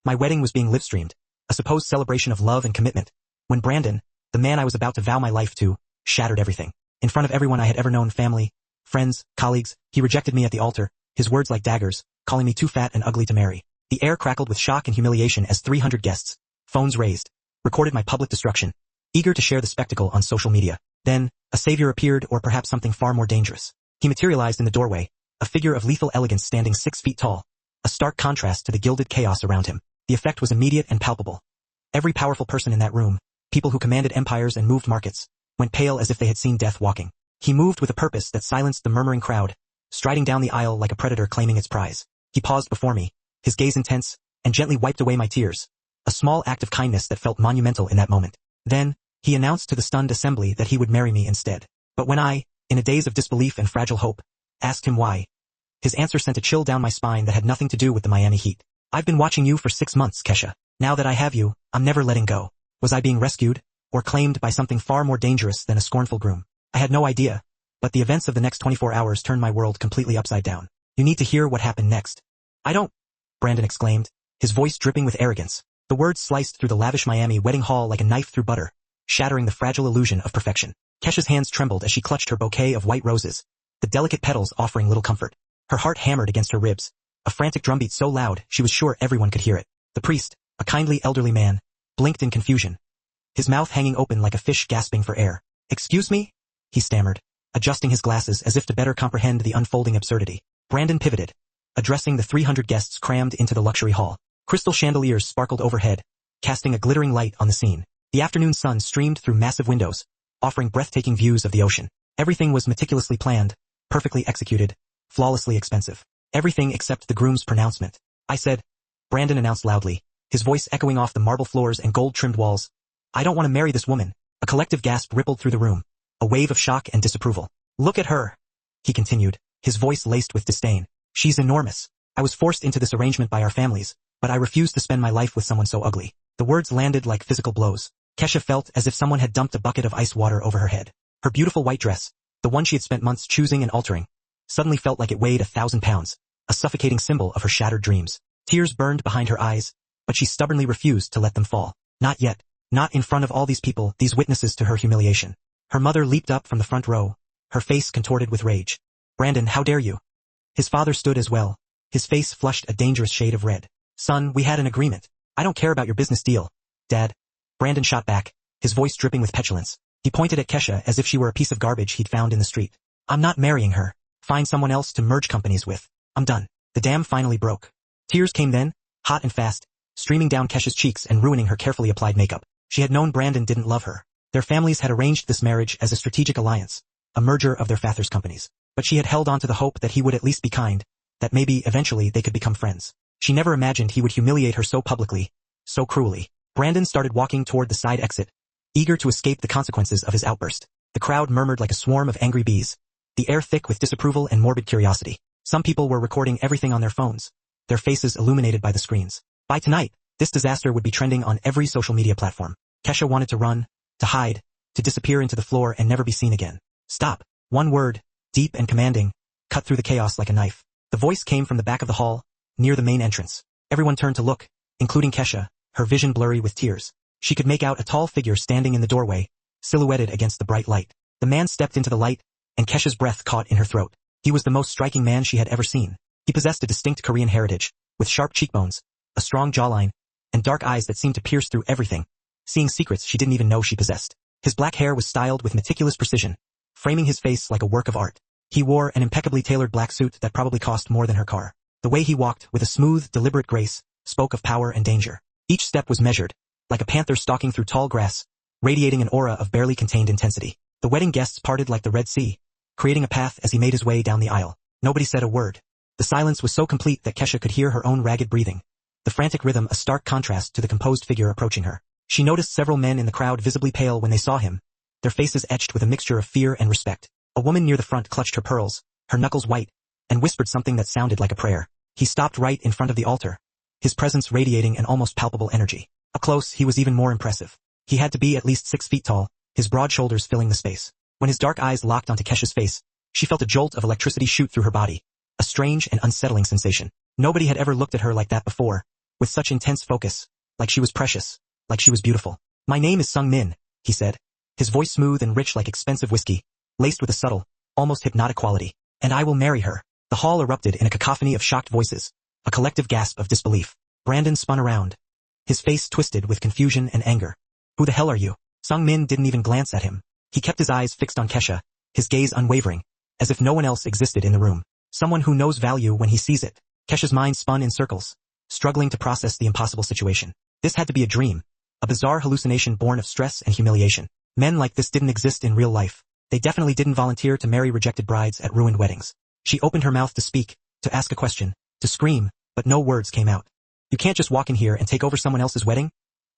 My wedding was being live-streamed, a supposed celebration of love and commitment, when Brandon, the man I was about to vow my life to, shattered everything. In front of everyone I had ever known, family, friends, colleagues, he rejected me at the altar, his words like daggers, calling me too fat and ugly to marry. The air crackled with shock and humiliation as 300 guests, phones raised, recorded my public destruction, eager to share the spectacle on social media. Then, a savior appeared, or perhaps something far more dangerous. He materialized in the doorway, a figure of lethal elegance standing 6 feet tall, a stark contrast to the gilded chaos around him. The effect was immediate and palpable. Every powerful person in that room, people who commanded empires and moved markets, went pale as if they had seen death walking. He moved with a purpose that silenced the murmuring crowd, striding down the aisle like a predator claiming its prize. He paused before me, his gaze intense, and gently wiped away my tears, a small act of kindness that felt monumental in that moment. Then, he announced to the stunned assembly that he would marry me instead. But when I, in a daze of disbelief and fragile hope, asked him why, his answer sent a chill down my spine that had nothing to do with the Miami heat. I've been watching you for 6 months, Kesha. Now that I have you, I'm never letting go. Was I being rescued, or claimed by something far more dangerous than a scornful groom? I had no idea, but the events of the next 24 hours turned my world completely upside down. You need to hear what happened next. I don't, Brandon exclaimed, his voice dripping with arrogance. The words sliced through the lavish Miami wedding hall like a knife through butter, shattering the fragile illusion of perfection. Kesha's hands trembled as she clutched her bouquet of white roses, the delicate petals offering little comfort. Her heart hammered against her ribs, a frantic drumbeat so loud she was sure everyone could hear it. The priest, a kindly elderly man, blinked in confusion, his mouth hanging open like a fish gasping for air. Excuse me? He stammered, adjusting his glasses as if to better comprehend the unfolding absurdity. Brandon pivoted, addressing the 300 guests crammed into the luxury hall. Crystal chandeliers sparkled overhead, casting a glittering light on the scene. The afternoon sun streamed through massive windows, offering breathtaking views of the ocean. Everything was meticulously planned, perfectly executed, flawlessly expensive. Everything except the groom's pronouncement. I said, Brandon announced loudly, his voice echoing off the marble floors and gold-trimmed walls. I don't want to marry this woman. A collective gasp rippled through the room, a wave of shock and disapproval. Look at her, he continued, his voice laced with disdain. She's enormous. I was forced into this arrangement by our families, but I refuse to spend my life with someone so ugly. The words landed like physical blows. Kesha felt as if someone had dumped a bucket of ice water over her head. Her beautiful white dress, the one she had spent months choosing and altering, suddenly felt like it weighed 1,000 pounds, a suffocating symbol of her shattered dreams. Tears burned behind her eyes, but she stubbornly refused to let them fall. Not yet. Not in front of all these people, these witnesses to her humiliation. Her mother leaped up from the front row, her face contorted with rage. Brandon, how dare you? His father stood as well, his face flushed a dangerous shade of red. Son, we had an agreement. I don't care about your business deal. Dad. Brandon shot back, his voice dripping with petulance. He pointed at Kesha as if she were a piece of garbage he'd found in the street. I'm not marrying her. Find someone else to merge companies with. I'm done. The dam finally broke. Tears came then, hot and fast, streaming down Kesha's cheeks and ruining her carefully applied makeup. She had known Brandon didn't love her. Their families had arranged this marriage as a strategic alliance, a merger of their father's companies. But she had held on to the hope that he would at least be kind, that maybe eventually they could become friends. She never imagined he would humiliate her so publicly, so cruelly. Brandon started walking toward the side exit, eager to escape the consequences of his outburst. The crowd murmured like a swarm of angry bees, the air thick with disapproval and morbid curiosity. Some people were recording everything on their phones, their faces illuminated by the screens. By tonight, this disaster would be trending on every social media platform. Kesha wanted to run, to hide, to disappear into the floor and never be seen again. Stop. One word, deep and commanding, cut through the chaos like a knife. The voice came from the back of the hall, near the main entrance. Everyone turned to look, including Kesha, her vision blurry with tears. She could make out a tall figure standing in the doorway, silhouetted against the bright light. The man stepped into the light, and Kesha's breath caught in her throat. He was the most striking man she had ever seen. He possessed a distinct Korean heritage, with sharp cheekbones, a strong jawline, and dark eyes that seemed to pierce through everything, seeing secrets she didn't even know she possessed. His black hair was styled with meticulous precision, framing his face like a work of art. He wore an impeccably tailored black suit that probably cost more than her car. The way he walked, with a smooth, deliberate grace, spoke of power and danger. Each step was measured, like a panther stalking through tall grass, radiating an aura of barely contained intensity. The wedding guests parted like the Red Sea, creating a path as he made his way down the aisle. Nobody said a word. The silence was so complete that Kesha could hear her own ragged breathing, the frantic rhythm a stark contrast to the composed figure approaching her. She noticed several men in the crowd visibly pale when they saw him, their faces etched with a mixture of fear and respect. A woman near the front clutched her pearls, her knuckles white, and whispered something that sounded like a prayer. He stopped right in front of the altar, his presence radiating an almost palpable energy. Up close, he was even more impressive. He had to be at least 6 feet tall, his broad shoulders filling the space. When his dark eyes locked onto Kesha's face, she felt a jolt of electricity shoot through her body, a strange and unsettling sensation. Nobody had ever looked at her like that before, with such intense focus, like she was precious, like she was beautiful. My name is Sung Min, he said, his voice smooth and rich like expensive whiskey, laced with a subtle, almost hypnotic quality. And I will marry her. The hall erupted in a cacophony of shocked voices, a collective gasp of disbelief. Brandon spun around, his face twisted with confusion and anger. Who the hell are you? Sung Min didn't even glance at him. He kept his eyes fixed on Kesha, his gaze unwavering, as if no one else existed in the room. Someone who knows value when he sees it. Kesha's mind spun in circles, struggling to process the impossible situation. This had to be a dream, a bizarre hallucination born of stress and humiliation. Men like this didn't exist in real life. They definitely didn't volunteer to marry rejected brides at ruined weddings. She opened her mouth to speak, to ask a question, to scream, but no words came out. You can't just walk in here and take over someone else's wedding?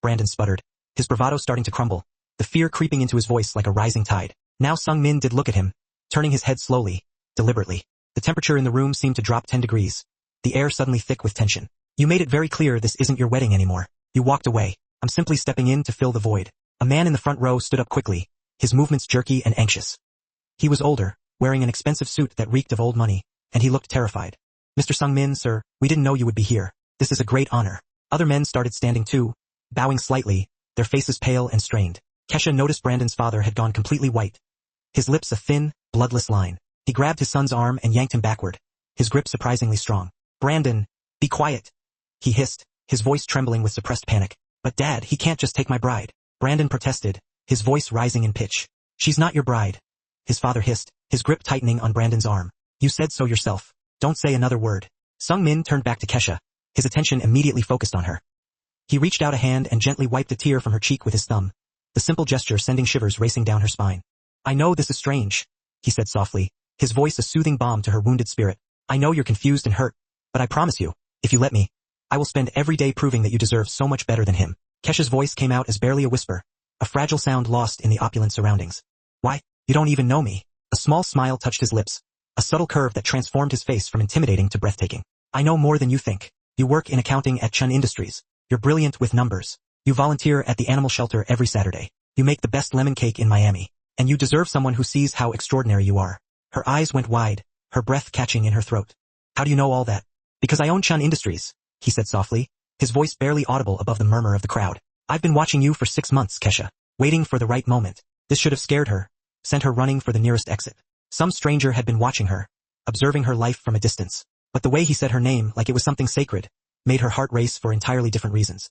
Brandon sputtered, his bravado starting to crumble, the fear creeping into his voice like a rising tide. Now Sung Min did look at him, turning his head slowly, deliberately. The temperature in the room seemed to drop 10 degrees, the air suddenly thick with tension. You made it very clear this isn't your wedding anymore. You walked away. I'm simply stepping in to fill the void. A man in the front row stood up quickly, his movements jerky and anxious. He was older, wearing an expensive suit that reeked of old money, and he looked terrified. Mr. Sung Min, sir, we didn't know you would be here. This is a great honor. Other men started standing too, bowing slightly, their faces pale and strained. Kesha noticed Brandon's father had gone completely white, his lips a thin, bloodless line. He grabbed his son's arm and yanked him backward, his grip surprisingly strong. Brandon, be quiet, he hissed, his voice trembling with suppressed panic. But Dad, he can't just take my bride. Brandon protested, his voice rising in pitch. She's not your bride, his father hissed, his grip tightening on Brandon's arm. You said so yourself. Don't say another word. Sung Min turned back to Kesha, his attention immediately focused on her. He reached out a hand and gently wiped a tear from her cheek with his thumb, the simple gesture sending shivers racing down her spine. I know this is strange, he said softly, his voice a soothing balm to her wounded spirit. I know you're confused and hurt, but I promise you, if you let me, I will spend every day proving that you deserve so much better than him. Kesha's voice came out as barely a whisper, a fragile sound lost in the opulent surroundings. Why, you don't even know me. A small smile touched his lips, a subtle curve that transformed his face from intimidating to breathtaking. I know more than you think. You work in accounting at Chun Industries. You're brilliant with numbers. You volunteer at the animal shelter every Saturday. You make the best lemon cake in Miami. And you deserve someone who sees how extraordinary you are. Her eyes went wide, her breath catching in her throat. How do you know all that? Because I own Chun Industries, he said softly, his voice barely audible above the murmur of the crowd. I've been watching you for 6 months, Kesha, waiting for the right moment. This should have scared her, sent her running for the nearest exit. Some stranger had been watching her, observing her life from a distance. But the way he said her name like it was something sacred, made her heart race for entirely different reasons.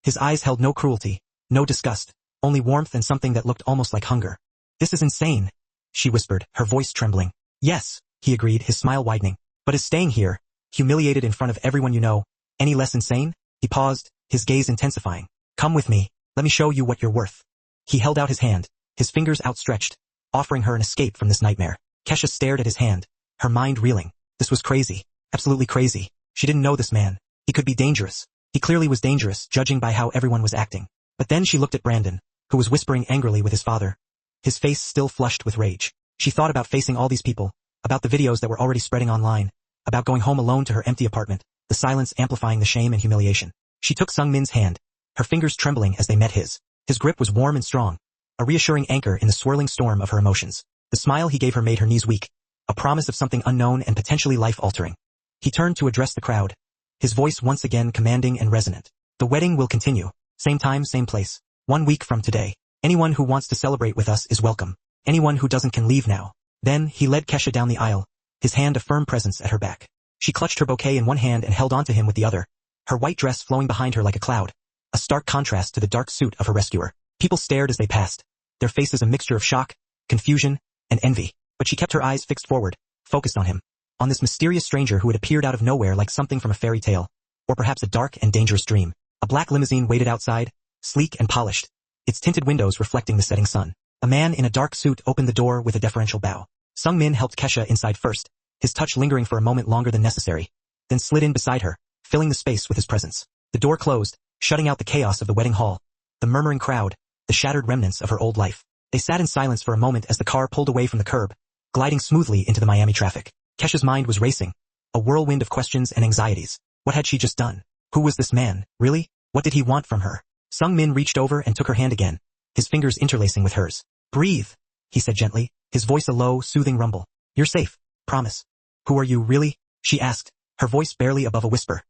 His eyes held no cruelty, no disgust, only warmth and something that looked almost like hunger. This is insane, she whispered, her voice trembling. Yes, he agreed, his smile widening. But is staying here, humiliated in front of everyone you know, any less insane? He paused, his gaze intensifying. Come with me, let me show you what you're worth. He held out his hand, his fingers outstretched, offering her an escape from this nightmare. Kesha stared at his hand, her mind reeling. This was crazy, absolutely crazy. She didn't know this man. He could be dangerous. He clearly was dangerous, judging by how everyone was acting. But then she looked at Brandon, who was whispering angrily with his father, his face still flushed with rage. She thought about facing all these people, about the videos that were already spreading online, about going home alone to her empty apartment, the silence amplifying the shame and humiliation. She took Sung Min's hand, her fingers trembling as they met his. His grip was warm and strong, a reassuring anchor in the swirling storm of her emotions. The smile he gave her made her knees weak, a promise of something unknown and potentially life-altering. He turned to address the crowd, his voice once again commanding and resonant. The wedding will continue, same time, same place, 1 week from today. Anyone who wants to celebrate with us is welcome. Anyone who doesn't can leave now. Then, he led Kesha down the aisle, his hand a firm presence at her back. She clutched her bouquet in one hand and held onto him with the other, her white dress flowing behind her like a cloud, a stark contrast to the dark suit of her rescuer. People stared as they passed, their faces a mixture of shock, confusion, and envy. But she kept her eyes fixed forward, focused on him, on this mysterious stranger who had appeared out of nowhere like something from a fairy tale, or perhaps a dark and dangerous dream. A black limousine waited outside, sleek and polished, its tinted windows reflecting the setting sun. A man in a dark suit opened the door with a deferential bow. Sung Min helped Kesha inside first, his touch lingering for a moment longer than necessary, then slid in beside her, filling the space with his presence. The door closed, shutting out the chaos of the wedding hall, the murmuring crowd, the shattered remnants of her old life. They sat in silence for a moment as the car pulled away from the curb, gliding smoothly into the Miami traffic. Kesha's mind was racing, a whirlwind of questions and anxieties. What had she just done? Who was this man, really? What did he want from her? Sung Min reached over and took her hand again, his fingers interlacing with hers. Breathe, he said gently, his voice a low, soothing rumble. You're safe, promise. Who are you, really? She asked, her voice barely above a whisper.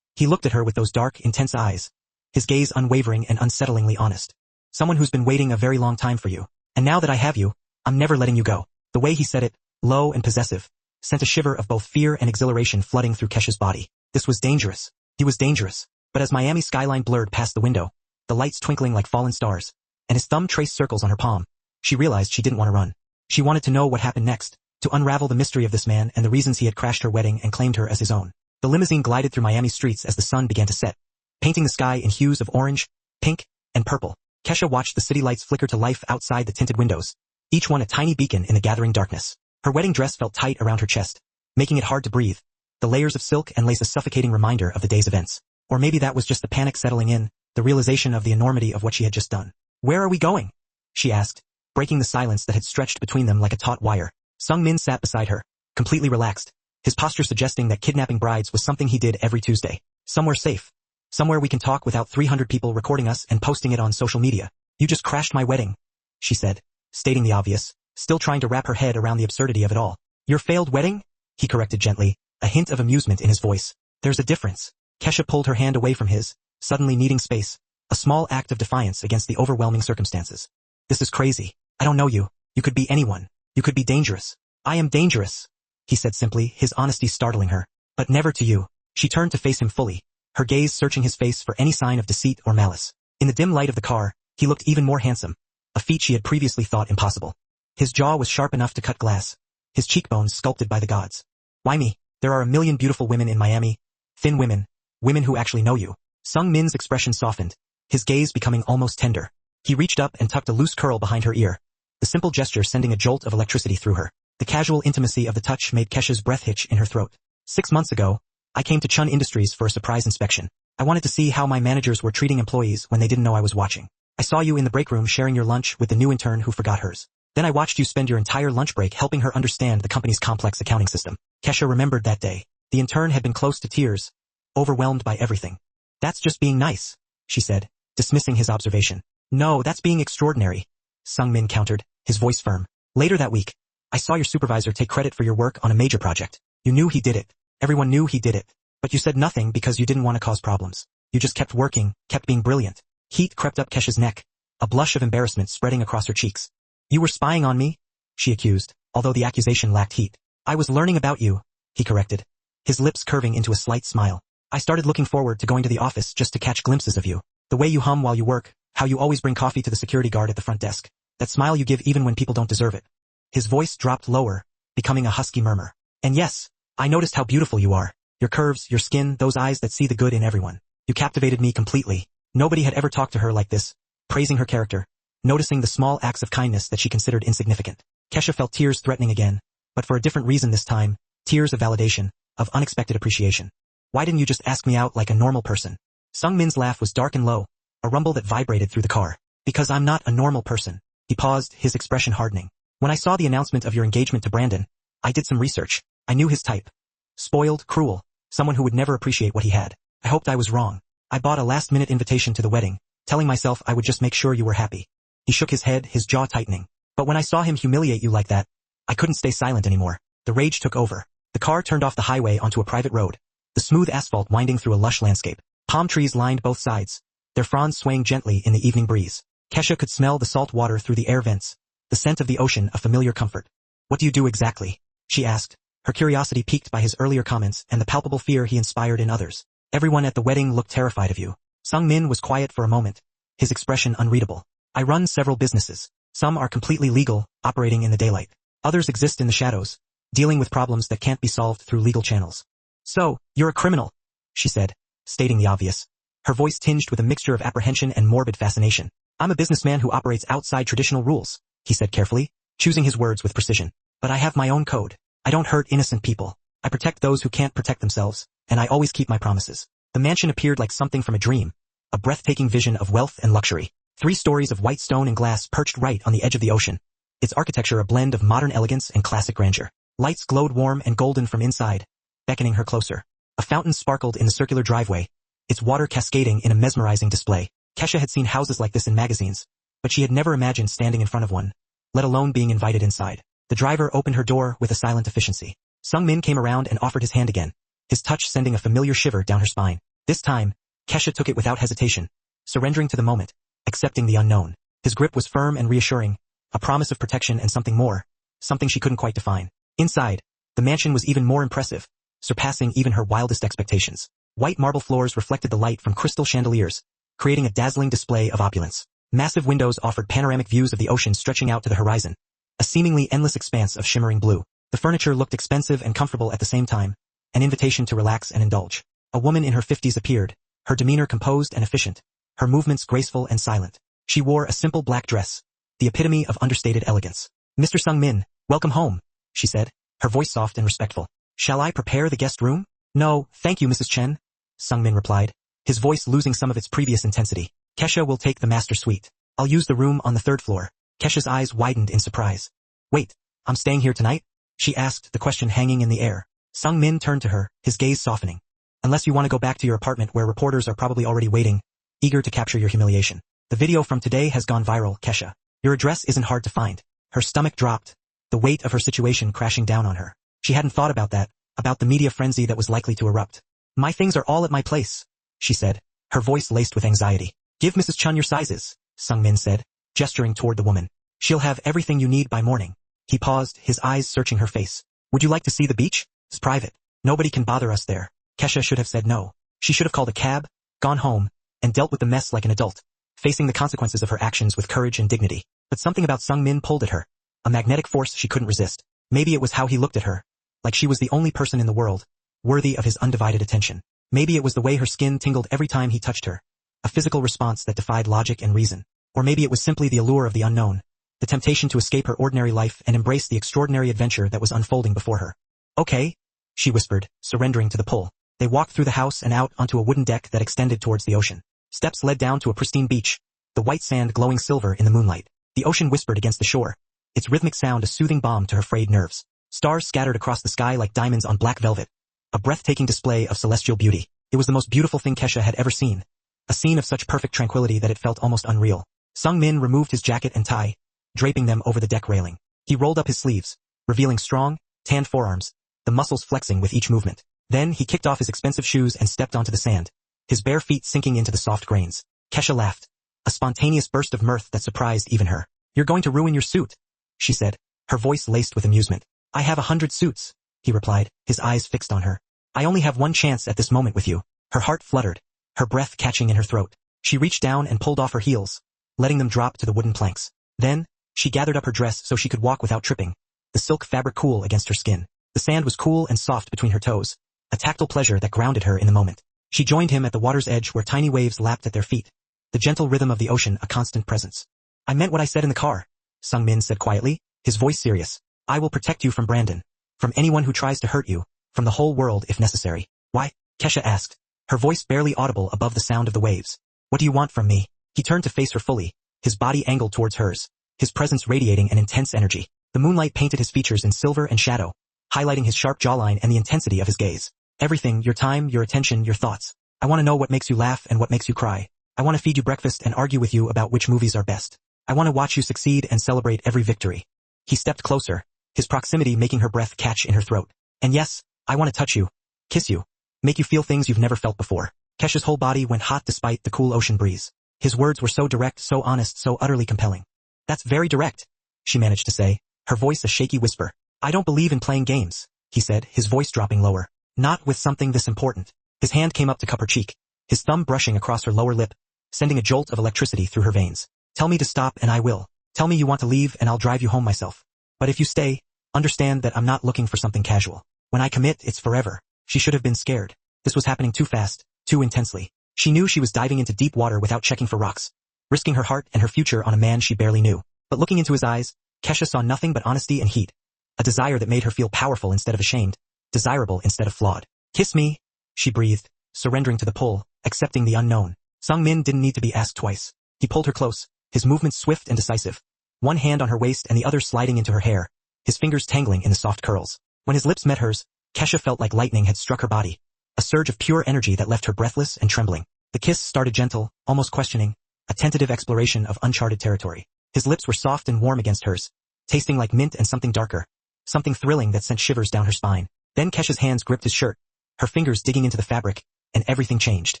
He looked at her with those dark, intense eyes, his gaze unwavering and unsettlingly honest. Someone who's been waiting a very long time for you. And now that I have you, I'm never letting you go. The way he said it, low and possessive, sent a shiver of both fear and exhilaration flooding through Kesha's body. This was dangerous. He was dangerous. But as Miami's skyline blurred past the window, the lights twinkling like fallen stars, and his thumb traced circles on her palm, she realized she didn't want to run. She wanted to know what happened next, to unravel the mystery of this man and the reasons he had crashed her wedding and claimed her as his own. The limousine glided through Miami streets as the sun began to set, painting the sky in hues of orange, pink, and purple. Kesha watched the city lights flicker to life outside the tinted windows, each one a tiny beacon in the gathering darkness. Her wedding dress felt tight around her chest, making it hard to breathe, the layers of silk and lace a suffocating reminder of the day's events. Or maybe that was just the panic settling in, the realization of the enormity of what she had just done. "Where are we going?" she asked, breaking the silence that had stretched between them like a taut wire. Sung-min sat beside her, completely relaxed, his posture suggesting that kidnapping brides was something he did every Tuesday. "Somewhere safe. Somewhere we can talk without 300 people recording us and posting it on social media." "You just crashed my wedding," she said, stating the obvious, still trying to wrap her head around the absurdity of it all. "Your failed wedding?" he corrected gently, a hint of amusement in his voice. "There's a difference." Kesha pulled her hand away from his, suddenly needing space, a small act of defiance against the overwhelming circumstances. "This is crazy. I don't know you. You could be anyone. You could be dangerous." "I am dangerous," he said simply, his honesty startling her. "But never to you." She turned to face him fully, her gaze searching his face for any sign of deceit or malice. In the dim light of the car, he looked even more handsome, a feat she had previously thought impossible. His jaw was sharp enough to cut glass, his cheekbones sculpted by the gods. "Why me? There are a million beautiful women in Miami. Thin women, women who actually know you." Sung-min's expression softened, his gaze becoming almost tender. He reached up and tucked a loose curl behind her ear, the simple gesture sending a jolt of electricity through her. The casual intimacy of the touch made Kesha's breath hitch in her throat. "6 months ago, I came to Chun Industries for a surprise inspection. I wanted to see how my managers were treating employees when they didn't know I was watching. I saw you in the break room sharing your lunch with the new intern who forgot hers. Then I watched you spend your entire lunch break helping her understand the company's complex accounting system." Kesha remembered that day. The intern had been close to tears, overwhelmed by everything. "That's just being nice," she said, dismissing his observation. "No, that's being extraordinary," Sung-min countered, his voice firm. "Later that week, I saw your supervisor take credit for your work on a major project. You knew he did it. Everyone knew he did it. But you said nothing because you didn't want to cause problems. You just kept working, kept being brilliant." Heat crept up Kesha's neck, a blush of embarrassment spreading across her cheeks. "You were spying on me?" she accused, although the accusation lacked heat. "I was learning about you," he corrected, his lips curving into a slight smile. "I started looking forward to going to the office just to catch glimpses of you. The way you hum while you work, how you always bring coffee to the security guard at the front desk, that smile you give even when people don't deserve it." His voice dropped lower, becoming a husky murmur. "And yes, I noticed how beautiful you are. Your curves, your skin, those eyes that see the good in everyone. You captivated me completely." Nobody had ever talked to her like this, praising her character, noticing the small acts of kindness that she considered insignificant. Kesha felt tears threatening again, but for a different reason this time, tears of validation, of unexpected appreciation. "Why didn't you just ask me out like a normal person?" Sung-min's laugh was dark and low, a rumble that vibrated through the car. "Because I'm not a normal person." He paused, his expression hardening. "When I saw the announcement of your engagement to Brandon, I did some research. I knew his type. Spoiled, cruel, someone who would never appreciate what he had. I hoped I was wrong. I bought a last-minute invitation to the wedding, telling myself I would just make sure you were happy." He shook his head, his jaw tightening. "But when I saw him humiliate you like that, I couldn't stay silent anymore." The rage took over. The car turned off the highway onto a private road, the smooth asphalt winding through a lush landscape. Palm trees lined both sides, their fronds swaying gently in the evening breeze. Kesha could smell the salt water through the air vents, the scent of the ocean a familiar comfort. "What do you do exactly?" she asked, her curiosity piqued by his earlier comments and the palpable fear he inspired in others. "Everyone at the wedding looked terrified of you." Sung-min was quiet for a moment, his expression unreadable. "I run several businesses. Some are completely legal, operating in the daylight. Others exist in the shadows, dealing with problems that can't be solved through legal channels." "So, you're a criminal," she said, stating the obvious, her voice tinged with a mixture of apprehension and morbid fascination. "I'm a businessman who operates outside traditional rules," he said carefully, choosing his words with precision. "But I have my own code. I don't hurt innocent people. I protect those who can't protect themselves, and I always keep my promises." The mansion appeared like something from a dream, a breathtaking vision of wealth and luxury. 3 stories of white stone and glass perched right on the edge of the ocean, its architecture a blend of modern elegance and classic grandeur. Lights glowed warm and golden from inside, beckoning her closer. A fountain sparkled in the circular driveway, its water cascading in a mesmerizing display. Kesha had seen houses like this in magazines, but she had never imagined standing in front of one, let alone being invited inside. The driver opened her door with a silent efficiency. Sung-min came around and offered his hand again, his touch sending a familiar shiver down her spine. This time, Kesha took it without hesitation, surrendering to the moment, accepting the unknown. His grip was firm and reassuring, a promise of protection and something more, something she couldn't quite define. Inside, the mansion was even more impressive, surpassing even her wildest expectations. White marble floors reflected the light from crystal chandeliers, creating a dazzling display of opulence. Massive windows offered panoramic views of the ocean stretching out to the horizon, a seemingly endless expanse of shimmering blue. The furniture looked expensive and comfortable at the same time, an invitation to relax and indulge. A woman in her 50s appeared, her demeanor composed and efficient, her movements graceful and silent. She wore a simple black dress, the epitome of understated elegance. "Mr. Sung-min, welcome home," she said, her voice soft and respectful. "Shall I prepare the guest room?" "No, thank you, Mrs. Chen," Sung-min replied, his voice losing some of its previous intensity. "Kesha will take the master suite. I'll use the room on the 3rd floor." Kesha's eyes widened in surprise. "Wait, I'm staying here tonight?" she asked, the question hanging in the air. Sung-min turned to her, his gaze softening. "Unless you want to go back to your apartment where reporters are probably already waiting, eager to capture your humiliation. The video from today has gone viral, Kesha. Your address isn't hard to find." Her stomach dropped, the weight of her situation crashing down on her. She hadn't thought about that, about the media frenzy that was likely to erupt. "My things are all at my place," she said, her voice laced with anxiety. "Give Mrs. Chun your sizes," Sung-min said, gesturing toward the woman. "She'll have everything you need by morning." He paused, his eyes searching her face. "Would you like to see the beach? It's private. Nobody can bother us there." Kesha should have said no. She should have called a cab, gone home, and dealt with the mess like an adult, facing the consequences of her actions with courage and dignity. But something about Sung-min pulled at her, a magnetic force she couldn't resist. Maybe it was how he looked at her, like she was the only person in the world, worthy of his undivided attention. Maybe it was the way her skin tingled every time he touched her, a physical response that defied logic and reason. Or maybe it was simply the allure of the unknown, the temptation to escape her ordinary life and embrace the extraordinary adventure that was unfolding before her. "Okay," she whispered, surrendering to the pull. They walked through the house and out onto a wooden deck that extended towards the ocean. Steps led down to a pristine beach, the white sand glowing silver in the moonlight. The ocean whispered against the shore, its rhythmic sound a soothing balm to her frayed nerves. Stars scattered across the sky like diamonds on black velvet, a breathtaking display of celestial beauty. It was the most beautiful thing Kesha had ever seen, a scene of such perfect tranquility that it felt almost unreal. Sung-min removed his jacket and tie, draping them over the deck railing. He rolled up his sleeves, revealing strong, tanned forearms, the muscles flexing with each movement. Then he kicked off his expensive shoes and stepped onto the sand, his bare feet sinking into the soft grains. Kesha laughed, a spontaneous burst of mirth that surprised even her. "You're going to ruin your suit," she said, her voice laced with amusement. "I have 100 suits," he replied, his eyes fixed on her. "I only have one chance at this moment with you." Her heart fluttered, her breath catching in her throat. She reached down and pulled off her heels, letting them drop to the wooden planks. Then, she gathered up her dress so she could walk without tripping, the silk fabric cool against her skin. The sand was cool and soft between her toes, a tactile pleasure that grounded her in the moment. She joined him at the water's edge where tiny waves lapped at their feet, the gentle rhythm of the ocean a constant presence. "I meant what I said in the car," Sung-min said quietly, his voice serious. "I will protect you from Brandon, from anyone who tries to hurt you, from the whole world if necessary." "Why?" Kesha asked, her voice barely audible above the sound of the waves. "What do you want from me?" He turned to face her fully, his body angled towards hers, his presence radiating an intense energy. The moonlight painted his features in silver and shadow, highlighting his sharp jawline and the intensity of his gaze. "Everything, your time, your attention, your thoughts. I want to know what makes you laugh and what makes you cry. I want to feed you breakfast and argue with you about which movies are best. I want to watch you succeed and celebrate every victory." He stepped closer, his proximity making her breath catch in her throat. "And yes, I want to touch you, kiss you, make you feel things you've never felt before." Kesha's whole body went hot despite the cool ocean breeze. His words were so direct, so honest, so utterly compelling. "That's very direct," she managed to say, her voice a shaky whisper. "I don't believe in playing games," he said, his voice dropping lower. "Not with something this important." His hand came up to cup her cheek, his thumb brushing across her lower lip, sending a jolt of electricity through her veins. "Tell me to stop and I will. Tell me you want to leave and I'll drive you home myself. But if you stay, understand that I'm not looking for something casual. When I commit, it's forever." She should have been scared. This was happening too fast, too intensely. She knew she was diving into deep water without checking for rocks, risking her heart and her future on a man she barely knew. But looking into his eyes, Kesha saw nothing but honesty and heat, a desire that made her feel powerful instead of ashamed, desirable instead of flawed. "Kiss me," she breathed, surrendering to the pull, accepting the unknown. Sung-min didn't need to be asked twice. He pulled her close, his movements swift and decisive, one hand on her waist and the other sliding into her hair, his fingers tangling in the soft curls. When his lips met hers, Kesha felt like lightning had struck her body, a surge of pure energy that left her breathless and trembling. The kiss started gentle, almost questioning, a tentative exploration of uncharted territory. His lips were soft and warm against hers, tasting like mint and something darker, something thrilling that sent shivers down her spine. Then Kesha's hands gripped his shirt, her fingers digging into the fabric, and everything changed.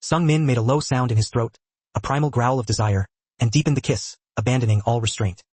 Sung Min made a low sound in his throat, a primal growl of desire, and deepened the kiss, abandoning all restraint.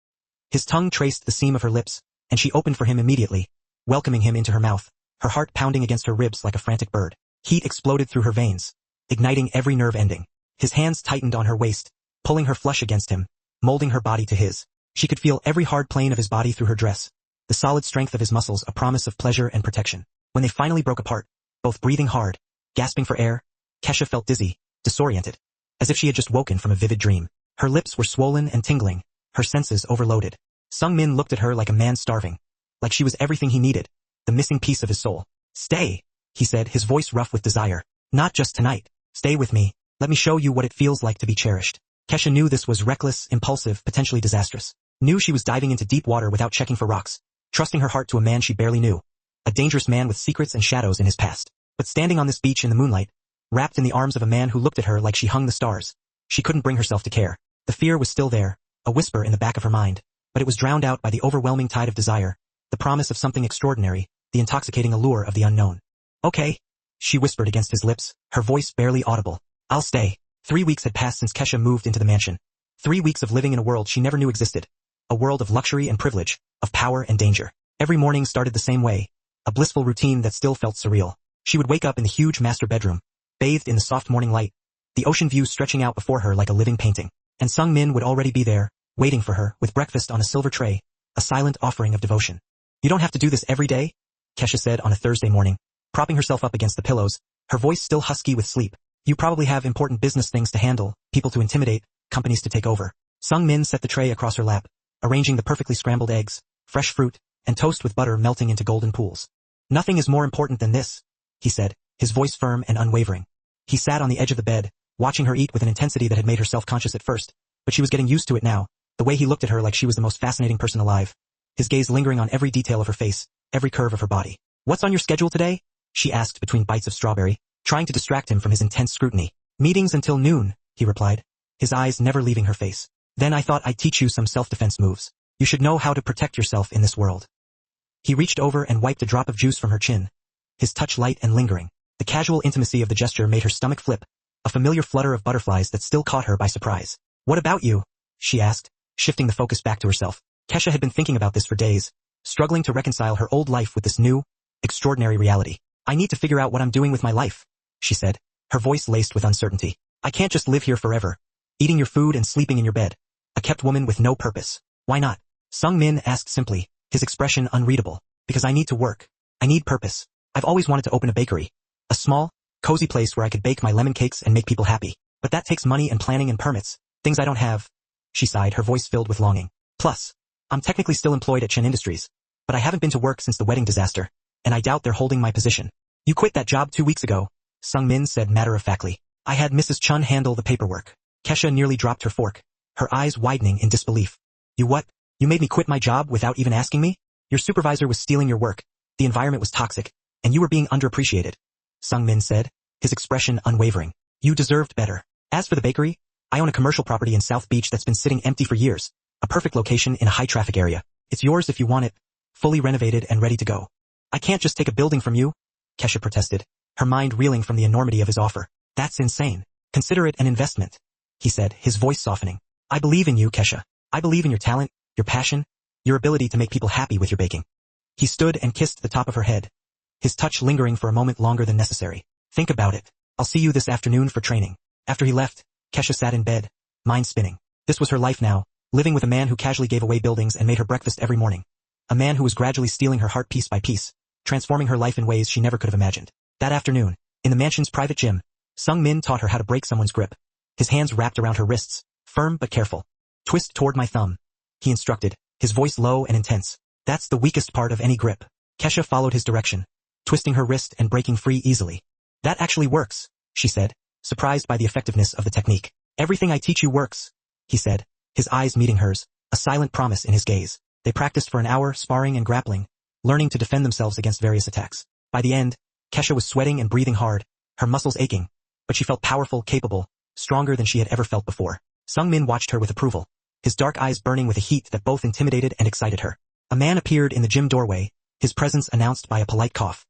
His tongue traced the seam of her lips, and she opened for him immediately, welcoming him into her mouth, her heart pounding against her ribs like a frantic bird. Heat exploded through her veins, igniting every nerve ending. His hands tightened on her waist, pulling her flush against him, molding her body to his. She could feel every hard plane of his body through her dress, the solid strength of his muscles a promise of pleasure and protection. When they finally broke apart, both breathing hard, gasping for air, Kesha felt dizzy, disoriented, as if she had just woken from a vivid dream. Her lips were swollen and tingling, her senses overloaded. Sung Min looked at her like a man starving, like she was everything he needed, the missing piece of his soul. "Stay," he said, his voice rough with desire. "Not just tonight. Stay with me. Let me show you what it feels like to be cherished." Kesha knew this was reckless, impulsive, potentially disastrous. Knew she was diving into deep water without checking for rocks, trusting her heart to a man she barely knew. A dangerous man with secrets and shadows in his past. But standing on this beach in the moonlight, wrapped in the arms of a man who looked at her like she hung the stars, she couldn't bring herself to care. The fear was still there, a whisper in the back of her mind, but it was drowned out by the overwhelming tide of desire, the promise of something extraordinary, the intoxicating allure of the unknown. "Okay," she whispered against his lips, her voice barely audible. "I'll stay." 3 weeks had passed since Kesha moved into the mansion. 3 weeks of living in a world she never knew existed. A world of luxury and privilege, of power and danger. Every morning started the same way, a blissful routine that still felt surreal. She would wake up in the huge master bedroom, bathed in the soft morning light, the ocean view stretching out before her like a living painting. And Sung Min would already be there, waiting for her, with breakfast on a silver tray, a silent offering of devotion. "You don't have to do this every day," Kesha said on a Thursday morning, propping herself up against the pillows, her voice still husky with sleep. "You probably have important business things to handle, people to intimidate, companies to take over." Sung Min set the tray across her lap, arranging the perfectly scrambled eggs, fresh fruit, and toast with butter melting into golden pools. "Nothing is more important than this," he said, his voice firm and unwavering. He sat on the edge of the bed, watching her eat with an intensity that had made her self-conscious at first, but she was getting used to it now, the way he looked at her like she was the most fascinating person alive, his gaze lingering on every detail of her face, every curve of her body. "What's on your schedule today?" she asked between bites of strawberry, trying to distract him from his intense scrutiny. "Meetings until noon," he replied, his eyes never leaving her face. "Then I thought I'd teach you some self-defense moves. You should know how to protect yourself in this world." He reached over and wiped a drop of juice from her chin, his touch light and lingering. The casual intimacy of the gesture made her stomach flip, a familiar flutter of butterflies that still caught her by surprise. "What about you?" she asked, shifting the focus back to herself. Kesha had been thinking about this for days, struggling to reconcile her old life with this new, extraordinary reality. "I need to figure out what I'm doing with my life," she said, her voice laced with uncertainty. "I can't just live here forever, eating your food and sleeping in your bed. A kept woman with no purpose. Why not?" Sung Min asked simply, his expression unreadable. "Because I need to work. I need purpose. I've always wanted to open a bakery. A small, cozy place where I could bake my lemon cakes and make people happy. But that takes money and planning and permits, things I don't have." She sighed, her voice filled with longing. "Plus, I'm technically still employed at Chen Industries, but I haven't been to work since the wedding disaster, and I doubt they're holding my position." "You quit that job 2 weeks ago," Sung Min said matter-of-factly. "I had Mrs. Chun handle the paperwork." Kesha nearly dropped her fork, her eyes widening in disbelief. "You what? You made me quit my job without even asking me? Your supervisor was stealing your work, the environment was toxic, and you were being underappreciated," Sung Min said, his expression unwavering. "You deserved better. As for the bakery, I own a commercial property in South Beach that's been sitting empty for years, a perfect location in a high-traffic area. It's yours if you want it, fully renovated and ready to go." "I can't just take a building from you," Kesha protested, her mind reeling from the enormity of his offer. "That's insane. Consider it an investment," he said, his voice softening. "I believe in you, Kesha. I believe in your talent, your passion, your ability to make people happy with your baking." He stood and kissed the top of her head, his touch lingering for a moment longer than necessary. "Think about it. I'll see you this afternoon for training." After he left, Kesha sat in bed, mind spinning. This was her life now, living with a man who casually gave away buildings and made her breakfast every morning. A man who was gradually stealing her heart piece by piece, transforming her life in ways she never could have imagined. That afternoon, in the mansion's private gym, Sung Min taught her how to break someone's grip, his hands wrapped around her wrists, firm but careful. "Twist toward my thumb," he instructed, his voice low and intense. "That's the weakest part of any grip." Kesha followed his direction, twisting her wrist and breaking free easily. "That actually works," she said, surprised by the effectiveness of the technique. "Everything I teach you works," he said, his eyes meeting hers, a silent promise in his gaze. They practiced for an hour, sparring and grappling, learning to defend themselves against various attacks. By the end, Kesha was sweating and breathing hard, her muscles aching, but she felt powerful, capable, stronger than she had ever felt before. Sung Min watched her with approval, his dark eyes burning with a heat that both intimidated and excited her. A man appeared in the gym doorway, his presence announced by a polite cough.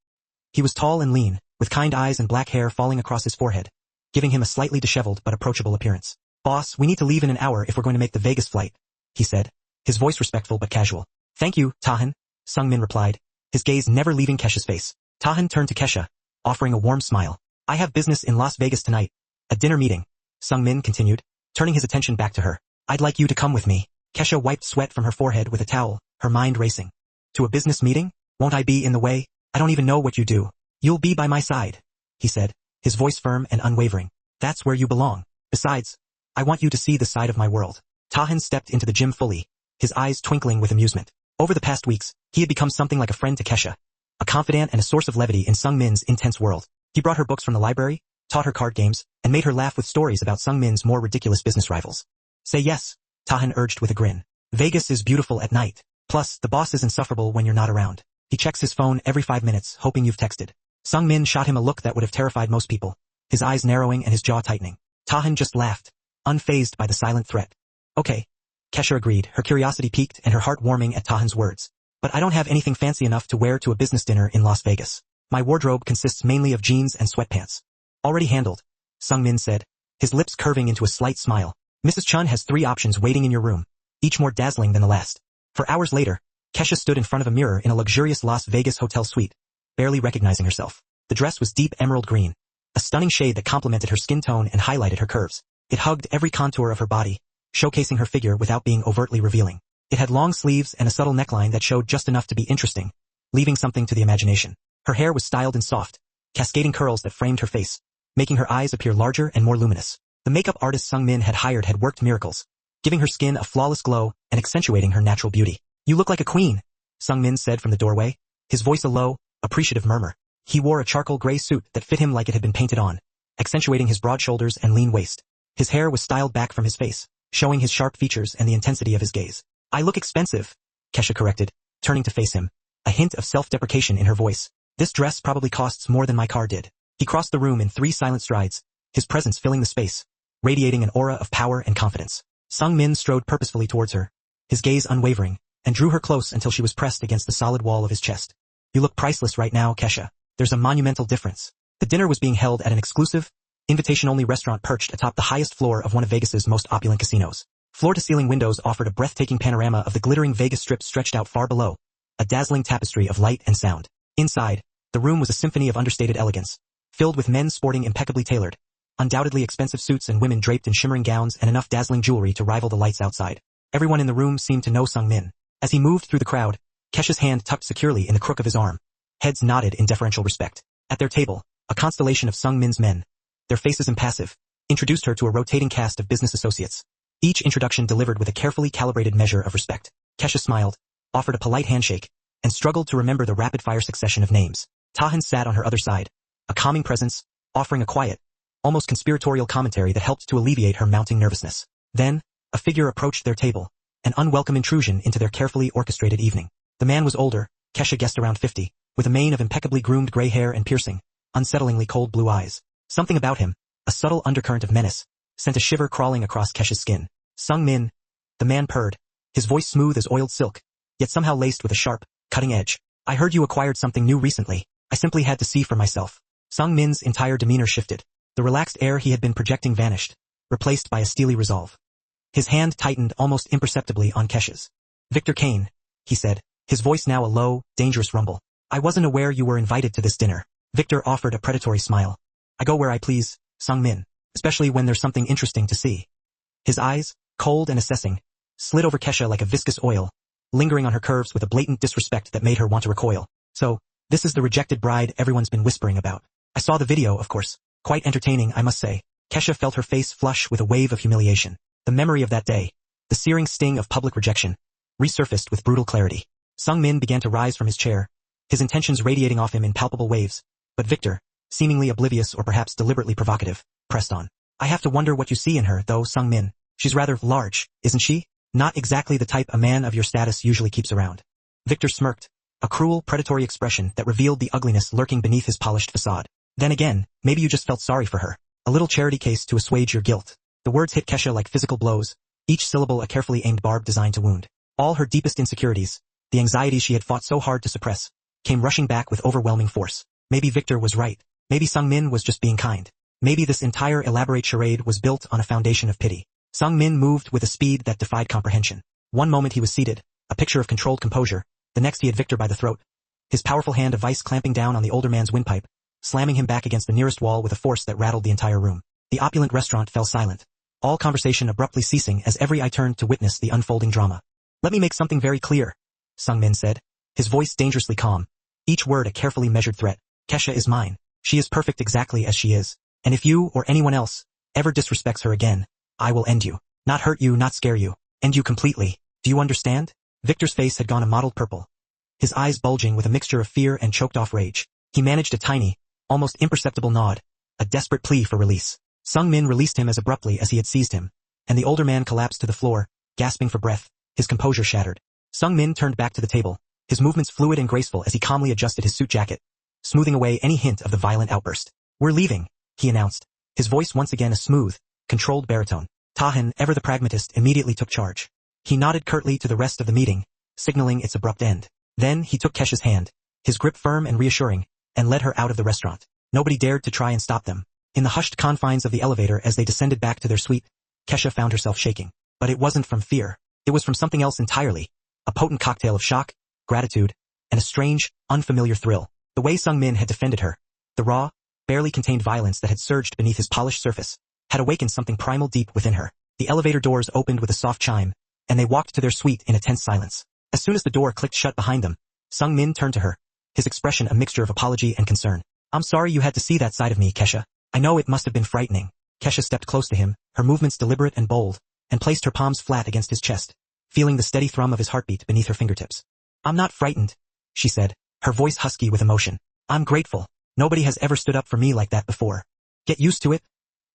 He was tall and lean, with kind eyes and black hair falling across his forehead, giving him a slightly disheveled but approachable appearance. "Boss, we need to leave in an hour if we're going to make the Vegas flight," he said, his voice respectful but casual. "Thank you, Tahan," Sung-min replied, his gaze never leaving Kesha's face. Tahan turned to Kesha, offering a warm smile. "I have business in Las Vegas tonight. A dinner meeting," Sung-min continued, turning his attention back to her. "I'd like you to come with me." Kesha wiped sweat from her forehead with a towel, her mind racing. "To a business meeting? Won't I be in the way? I don't even know what you do." "You'll be by my side," he said, his voice firm and unwavering. "That's where you belong. Besides, I want you to see the side of my world." Tahan stepped into the gym fully, his eyes twinkling with amusement. Over the past weeks, he had become something like a friend to Kesha, a confidant and a source of levity in Sung-min's intense world. He brought her books from the library, taught her card games, and made her laugh with stories about Sung-min's more ridiculous business rivals. "Say yes," Tahan urged with a grin. "Vegas is beautiful at night. Plus, the boss is insufferable when you're not around. He checks his phone every 5 minutes, hoping you've texted." Sung-min shot him a look that would have terrified most people, his eyes narrowing and his jaw tightening. Tahan just laughed, unfazed by the silent threat. "Okay," Kesha agreed, her curiosity piqued and her heart warming at Tahan's words. "But I don't have anything fancy enough to wear to a business dinner in Las Vegas. My wardrobe consists mainly of jeans and sweatpants." "Already handled," Sung-min said, his lips curving into a slight smile. "Mrs. Chun has 3 options waiting in your room, each more dazzling than the last." For hours later, Kesha stood in front of a mirror in a luxurious Las Vegas hotel suite, barely recognizing herself. The dress was deep emerald green, a stunning shade that complemented her skin tone and highlighted her curves. It hugged every contour of her body, showcasing her figure without being overtly revealing. It had long sleeves and a subtle neckline that showed just enough to be interesting, leaving something to the imagination. Her hair was styled in soft, cascading curls that framed her face, making her eyes appear larger and more luminous. The makeup artist Sung-min had hired had worked miracles, giving her skin a flawless glow and accentuating her natural beauty. "You look like a queen," Sung-min said from the doorway, his voice a low, appreciative murmur. He wore a charcoal gray suit that fit him like it had been painted on, accentuating his broad shoulders and lean waist. His hair was styled back from his face, showing his sharp features and the intensity of his gaze. "I look expensive," Kesha corrected, turning to face him, a hint of self-deprecation in her voice. "This dress probably costs more than my car did." He crossed the room in 3 silent strides, his presence filling the space, radiating an aura of power and confidence. Sung-min strode purposefully towards her, his gaze unwavering, and drew her close until she was pressed against the solid wall of his chest. "You look priceless right now, Kesha. There's a monumental difference." The dinner was being held at an exclusive, invitation-only restaurant perched atop the highest floor of one of Vegas's most opulent casinos. Floor-to-ceiling windows offered a breathtaking panorama of the glittering Vegas Strip stretched out far below, a dazzling tapestry of light and sound. Inside, the room was a symphony of understated elegance, filled with men sporting impeccably tailored, undoubtedly expensive suits and women draped in shimmering gowns and enough dazzling jewelry to rival the lights outside. Everyone in the room seemed to know Sung-min. As he moved through the crowd, Kesha's hand tucked securely in the crook of his arm. Heads nodded in deferential respect. At their table, a constellation of Sung-min's men, their faces impassive, introduced her to a rotating cast of business associates, each introduction delivered with a carefully calibrated measure of respect. Kesha smiled, offered a polite handshake, and struggled to remember the rapid-fire succession of names. Tahan sat on her other side, a calming presence, offering a quiet, almost conspiratorial commentary that helped to alleviate her mounting nervousness. Then, a figure approached their table, an unwelcome intrusion into their carefully orchestrated evening. The man was older, Kesha guessed around 50, with a mane of impeccably groomed gray hair and piercing, unsettlingly cold blue eyes. Something about him, a subtle undercurrent of menace, sent a shiver crawling across Kesha's skin. "Sung-min," the man purred, his voice smooth as oiled silk, yet somehow laced with a sharp, cutting edge. "I heard you acquired something new recently. I simply had to see for myself." Sung-min's entire demeanor shifted. The relaxed air he had been projecting vanished, replaced by a steely resolve. His hand tightened almost imperceptibly on Kesha's. "Victor Kane," he said, his voice now a low, dangerous rumble. "I wasn't aware you were invited to this dinner." Victor offered a predatory smile. "I go where I please, Sung-min, especially when there's something interesting to see." His eyes, cold and assessing, slid over Kesha like a viscous oil, lingering on her curves with a blatant disrespect that made her want to recoil. "So, this is the rejected bride everyone's been whispering about. I saw the video, of course. Quite entertaining, I must say." Kesha felt her face flush with a wave of humiliation. The memory of that day, the searing sting of public rejection, resurfaced with brutal clarity. Sung-min began to rise from his chair, his intentions radiating off him in palpable waves, but Victor, seemingly oblivious or perhaps deliberately provocative, pressed on. "I have to wonder what you see in her, though, Sung-min. She's rather large, isn't she? Not exactly the type a man of your status usually keeps around." Victor smirked, a cruel, predatory expression that revealed the ugliness lurking beneath his polished facade. "Then again, maybe you just felt sorry for her. A little charity case to assuage your guilt." The words hit Kesha like physical blows, each syllable a carefully aimed barb designed to wound. All her deepest insecurities, the anxieties she had fought so hard to suppress, came rushing back with overwhelming force. Maybe Victor was right. Maybe Sung-min was just being kind. Maybe this entire elaborate charade was built on a foundation of pity. Sung-min moved with a speed that defied comprehension. One moment he was seated, a picture of controlled composure, the next he had Victor by the throat. His powerful hand of vice clamping down on the older man's windpipe, slamming him back against the nearest wall with a force that rattled the entire room. The opulent restaurant fell silent, all conversation abruptly ceasing as every eye turned to witness the unfolding drama. "Let me make something very clear," Sung-min said, his voice dangerously calm, each word a carefully measured threat. "Kesha is mine. She is perfect exactly as she is. And if you, or anyone else, ever disrespects her again, I will end you. Not hurt you, not scare you. End you completely. Do you understand?" Victor's face had gone a mottled purple, his eyes bulging with a mixture of fear and choked-off rage. He managed a tiny, almost imperceptible nod, a desperate plea for release. Sung-min released him as abruptly as he had seized him, and the older man collapsed to the floor, gasping for breath, his composure shattered. Sung-min turned back to the table, his movements fluid and graceful as he calmly adjusted his suit jacket, smoothing away any hint of the violent outburst. "We're leaving," he announced, his voice once again a smooth, controlled baritone. Tahan, ever the pragmatist, immediately took charge. He nodded curtly to the rest of the meeting, signaling its abrupt end. Then he took Kesha's hand, his grip firm and reassuring, and led her out of the restaurant. Nobody dared to try and stop them. In the hushed confines of the elevator as they descended back to their suite, Kesha found herself shaking. But it wasn't from fear. It was from something else entirely. A potent cocktail of shock, gratitude, and a strange, unfamiliar thrill. The way Sung-min had defended her, the raw, barely contained violence that had surged beneath his polished surface, had awakened something primal deep within her. The elevator doors opened with a soft chime, and they walked to their suite in a tense silence. As soon as the door clicked shut behind them, Sung-min turned to her, his expression a mixture of apology and concern. "I'm sorry you had to see that side of me, Kesha. I know it must have been frightening." Kesha stepped close to him, her movements deliberate and bold, and placed her palms flat against his chest, feeling the steady thrum of his heartbeat beneath her fingertips. "I'm not frightened," she said, her voice husky with emotion. "I'm grateful. Nobody has ever stood up for me like that before." "Get used to it,"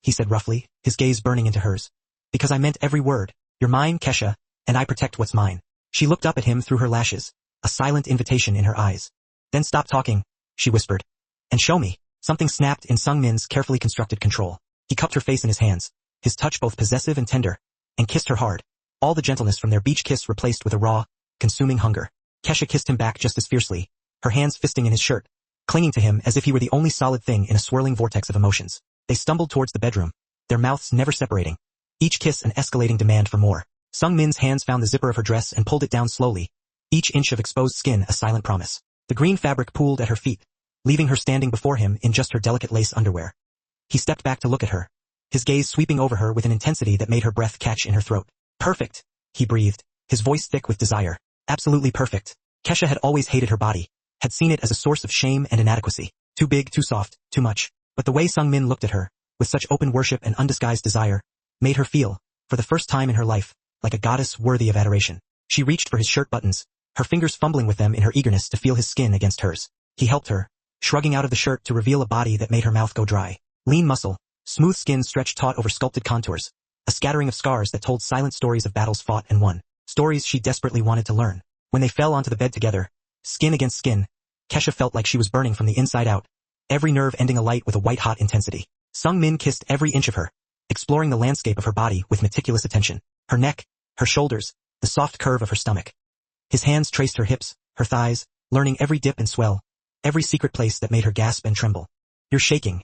he said roughly, his gaze burning into hers. "Because I meant every word. You're mine, Kesha, and I protect what's mine." She looked up at him through her lashes, a silent invitation in her eyes. "Then stop talking," she whispered. "And show me." Something snapped in Sung-min's carefully constructed control. He cupped her face in his hands, his touch both possessive and tender, and kissed her hard, all the gentleness from their beach kiss replaced with a raw, consuming hunger. Kesha kissed him back just as fiercely, her hands fisting in his shirt, clinging to him as if he were the only solid thing in a swirling vortex of emotions. They stumbled towards the bedroom, their mouths never separating, each kiss an escalating demand for more. Sung-min's hands found the zipper of her dress and pulled it down slowly, each inch of exposed skin a silent promise. The green fabric pooled at her feet, leaving her standing before him in just her delicate lace underwear. He stepped back to look at her, his gaze sweeping over her with an intensity that made her breath catch in her throat. "Perfect," he breathed, his voice thick with desire. "Absolutely perfect." Kesha had always hated her body, had seen it as a source of shame and inadequacy. Too big, too soft, too much. But the way Sung-min looked at her, with such open worship and undisguised desire, made her feel, for the first time in her life, like a goddess worthy of adoration. She reached for his shirt buttons, her fingers fumbling with them in her eagerness to feel his skin against hers. He helped her, shrugging out of the shirt to reveal a body that made her mouth go dry. Lean muscle, smooth skin stretched taut over sculpted contours, a scattering of scars that told silent stories of battles fought and won, stories she desperately wanted to learn. When they fell onto the bed together, skin against skin, Kesha felt like she was burning from the inside out, every nerve ending alight with a white-hot intensity. Sung-min kissed every inch of her, exploring the landscape of her body with meticulous attention. Her neck, her shoulders, the soft curve of her stomach. His hands traced her hips, her thighs, learning every dip and swell, every secret place that made her gasp and tremble. "You're shaking,"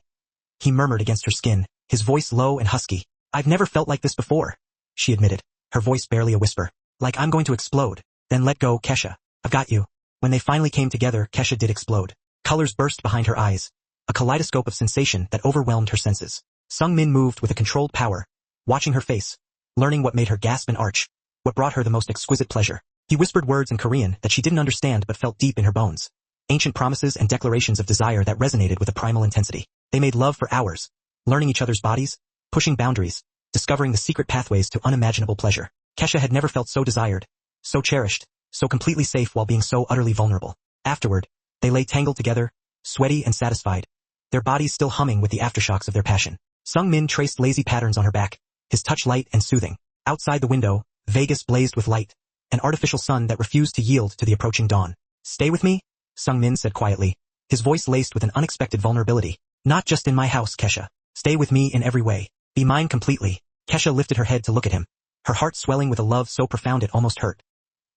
he murmured against her skin, his voice low and husky. "I've never felt like this before," she admitted, her voice barely a whisper. "Like I'm going to explode." "Then let go, Kesha. I've got you." When they finally came together, Kesha did explode. Colors burst behind her eyes, a kaleidoscope of sensation that overwhelmed her senses. Sung-min moved with a controlled power, watching her face, learning what made her gasp and arch, what brought her the most exquisite pleasure. He whispered words in Korean that she didn't understand but felt deep in her bones. Ancient promises and declarations of desire that resonated with a primal intensity. They made love for hours, learning each other's bodies, pushing boundaries, discovering the secret pathways to unimaginable pleasure. Kesha had never felt so desired, so cherished, so completely safe while being so utterly vulnerable. Afterward, they lay tangled together, sweaty and satisfied, their bodies still humming with the aftershocks of their passion. Sung-min traced lazy patterns on her back, his touch light and soothing. Outside the window, Vegas blazed with light, an artificial sun that refused to yield to the approaching dawn. "Stay with me?" Sung-min said quietly, his voice laced with an unexpected vulnerability. "Not just in my house, Kesha. Stay with me in every way. Be mine completely." Kesha lifted her head to look at him, her heart swelling with a love so profound it almost hurt.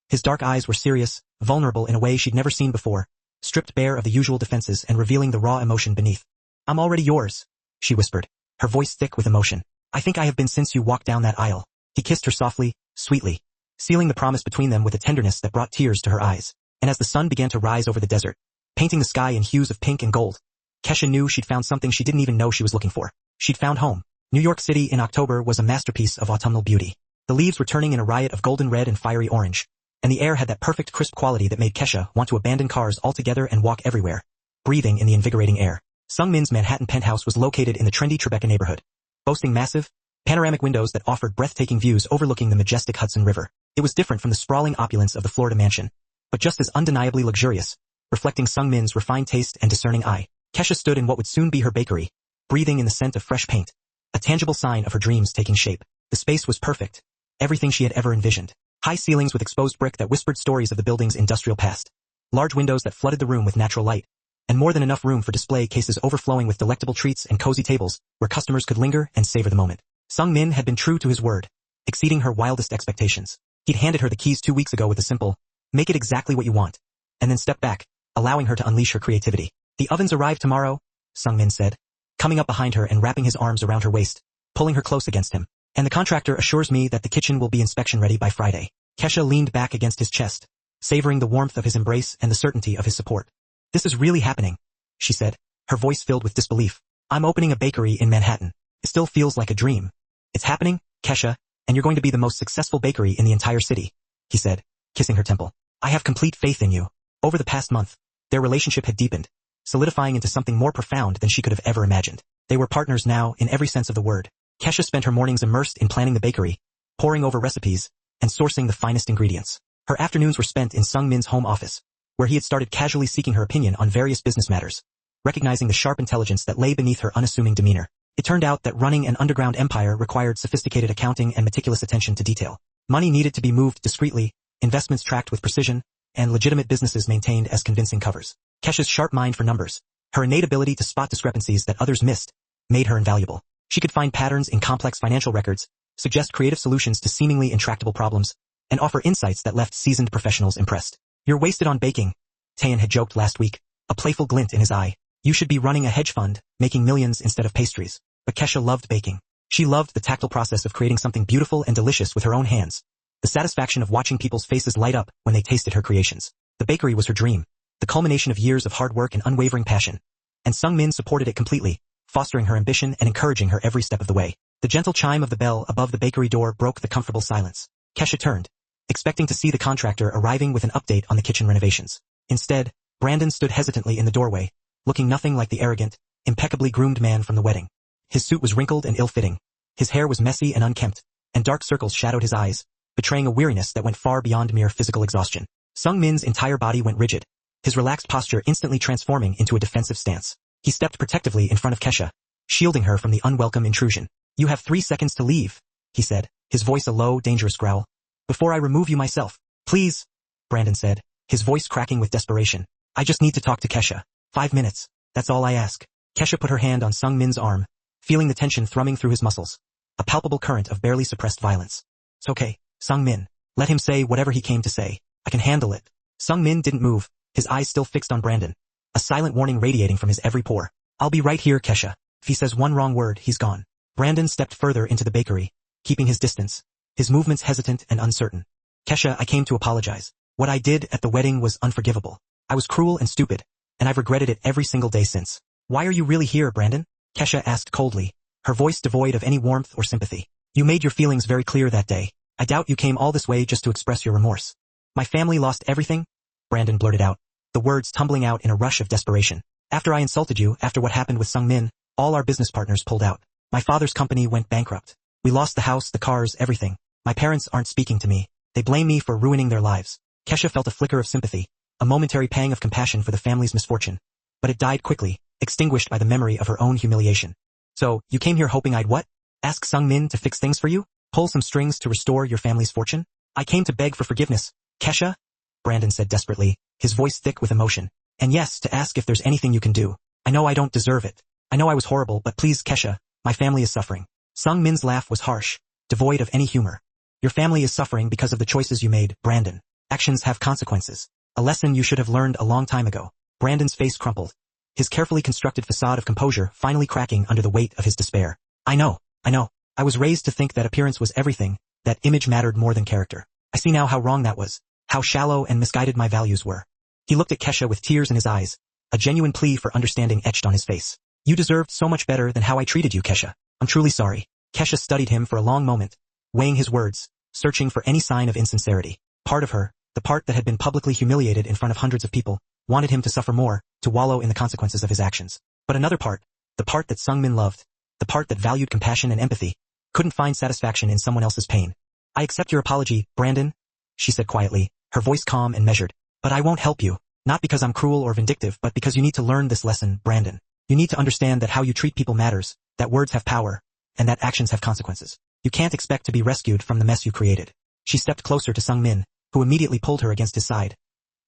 His dark eyes were serious, vulnerable in a way she'd never seen before, stripped bare of the usual defenses and revealing the raw emotion beneath. I'm already yours, she whispered, her voice thick with emotion. I think I have been since you walked down that aisle. He kissed her softly, sweetly, sealing the promise between them with a tenderness that brought tears to her eyes. And as the sun began to rise over the desert, painting the sky in hues of pink and gold, Kesha knew she'd found something she didn't even know she was looking for. She'd found home. New York City in October was a masterpiece of autumnal beauty. The leaves were turning in a riot of golden red and fiery orange, and the air had that perfect crisp quality that made Kesha want to abandon cars altogether and walk everywhere, breathing in the invigorating air. Sung Min's Manhattan penthouse was located in the trendy Tribeca neighborhood, boasting massive, panoramic windows that offered breathtaking views overlooking the majestic Hudson River. It was different from the sprawling opulence of the Florida mansion, but just as undeniably luxurious, reflecting Sung Min's refined taste and discerning eye. Kesha stood in what would soon be her bakery, breathing in the scent of fresh paint, a tangible sign of her dreams taking shape. The space was perfect, everything she had ever envisioned. High ceilings with exposed brick that whispered stories of the building's industrial past, large windows that flooded the room with natural light, and more than enough room for display cases overflowing with delectable treats and cozy tables where customers could linger and savor the moment. Sung Min had been true to his word, exceeding her wildest expectations. He'd handed her the keys 2 weeks ago with a simple, "Make it exactly what you want," and then stepped back, allowing her to unleash her creativity. "The ovens arrive tomorrow," Sung Min said, coming up behind her and wrapping his arms around her waist, pulling her close against him. "And the contractor assures me that the kitchen will be inspection ready by Friday." Kesha leaned back against his chest, savoring the warmth of his embrace and the certainty of his support. "This is really happening," she said, her voice filled with disbelief. "I'm opening a bakery in Manhattan. It still feels like a dream." "It's happening, Kesha, and you're going to be the most successful bakery in the entire city," he said, kissing her temple. "I have complete faith in you." Over the past month, their relationship had deepened, solidifying into something more profound than she could have ever imagined. They were partners now in every sense of the word. Kesha spent her mornings immersed in planning the bakery, poring over recipes, and sourcing the finest ingredients. Her afternoons were spent in Sung Min's home office, where he had started casually seeking her opinion on various business matters, recognizing the sharp intelligence that lay beneath her unassuming demeanor. It turned out that running an underground empire required sophisticated accounting and meticulous attention to detail. Money needed to be moved discreetly, investments tracked with precision, and legitimate businesses maintained as convincing covers. Kesha's sharp mind for numbers, her innate ability to spot discrepancies that others missed, made her invaluable. She could find patterns in complex financial records, suggest creative solutions to seemingly intractable problems, and offer insights that left seasoned professionals impressed. "You're wasted on baking," Taeyeon had joked last week, a playful glint in his eye. "You should be running a hedge fund, making millions instead of pastries." But Kesha loved baking. She loved the tactile process of creating something beautiful and delicious with her own hands, the satisfaction of watching people's faces light up when they tasted her creations. The bakery was her dream, the culmination of years of hard work and unwavering passion, and Sung Min supported it completely, fostering her ambition and encouraging her every step of the way. The gentle chime of the bell above the bakery door broke the comfortable silence. Kesha turned, expecting to see the contractor arriving with an update on the kitchen renovations. Instead, Brandon stood hesitantly in the doorway, looking nothing like the arrogant, impeccably groomed man from the wedding. His suit was wrinkled and ill-fitting, his hair was messy and unkempt, and dark circles shadowed his eyes, betraying a weariness that went far beyond mere physical exhaustion. Sung Min's entire body went rigid, his relaxed posture instantly transforming into a defensive stance. He stepped protectively in front of Kesha, shielding her from the unwelcome intrusion. "You have 3 seconds to leave," he said, his voice a low, dangerous growl. "Before I remove you myself." "Please," Brandon said, his voice cracking with desperation. "I just need to talk to Kesha. 5 minutes. That's all I ask." Kesha put her hand on Sung Min's arm, feeling the tension thrumming through his muscles, a palpable current of barely suppressed violence. "It's okay, Sung Min. Let him say whatever he came to say. I can handle it." Sung Min didn't move, his eyes still fixed on Brandon, a silent warning radiating from his every pore. "I'll be right here, Kesha. If he says one wrong word, he's gone." Brandon stepped further into the bakery, keeping his distance, his movements hesitant and uncertain. "Kesha, I came to apologize. What I did at the wedding was unforgivable. I was cruel and stupid, and I've regretted it every single day since." "Why are you really here, Brandon?" Kesha asked coldly, her voice devoid of any warmth or sympathy. "You made your feelings very clear that day. I doubt you came all this way just to express your remorse." "My family lost everything?" Brandon blurted out, the words tumbling out in a rush of desperation. "After I insulted you, after what happened with Sung Min, all our business partners pulled out. My father's company went bankrupt. We lost the house, the cars, everything. My parents aren't speaking to me. They blame me for ruining their lives." Kesha felt a flicker of sympathy, a momentary pang of compassion for the family's misfortune, but it died quickly, extinguished by the memory of her own humiliation. "So, you came here hoping I'd what? Ask Sung Min to fix things for you? Pull some strings to restore your family's fortune?" "I came to beg for forgiveness, Kesha," Brandon said desperately, his voice thick with emotion. "And yes, to ask if there's anything you can do. I know I don't deserve it. I know I was horrible, but please, Kesha, my family is suffering." Sung Min's laugh was harsh, devoid of any humor. "Your family is suffering because of the choices you made, Brandon. Actions have consequences. A lesson you should have learned a long time ago." Brandon's face crumpled, his carefully constructed facade of composure finally cracking under the weight of his despair. I know. I was raised to think that appearance was everything, that image mattered more than character. I see now how wrong that was, how shallow and misguided my values were. He looked at Kesha with tears in his eyes, a genuine plea for understanding etched on his face. You deserved so much better than how I treated you, Kesha. I'm truly sorry. Kesha studied him for a long moment, weighing his words, searching for any sign of insincerity. Part of her, the part that had been publicly humiliated in front of hundreds of people, wanted him to suffer more, to wallow in the consequences of his actions. But another part, the part that Sung-min loved, the part that valued compassion and empathy, couldn't find satisfaction in someone else's pain. I accept your apology, Brandon, she said quietly, her voice calm and measured. But I won't help you, not because I'm cruel or vindictive, but because you need to learn this lesson, Brandon. You need to understand that how you treat people matters, that words have power, and that actions have consequences. You can't expect to be rescued from the mess you created. She stepped closer to Sung-min, who immediately pulled her against his side,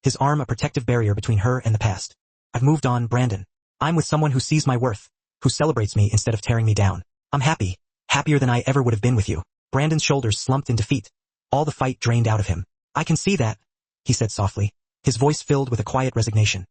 his arm a protective barrier between her and the past. I've moved on, Brandon. I'm with someone who sees my worth, who celebrates me instead of tearing me down. I'm happy, happier than I ever would have been with you. Brandon's shoulders slumped in defeat, all the fight drained out of him. I can see that, he said softly, his voice filled with a quiet resignation.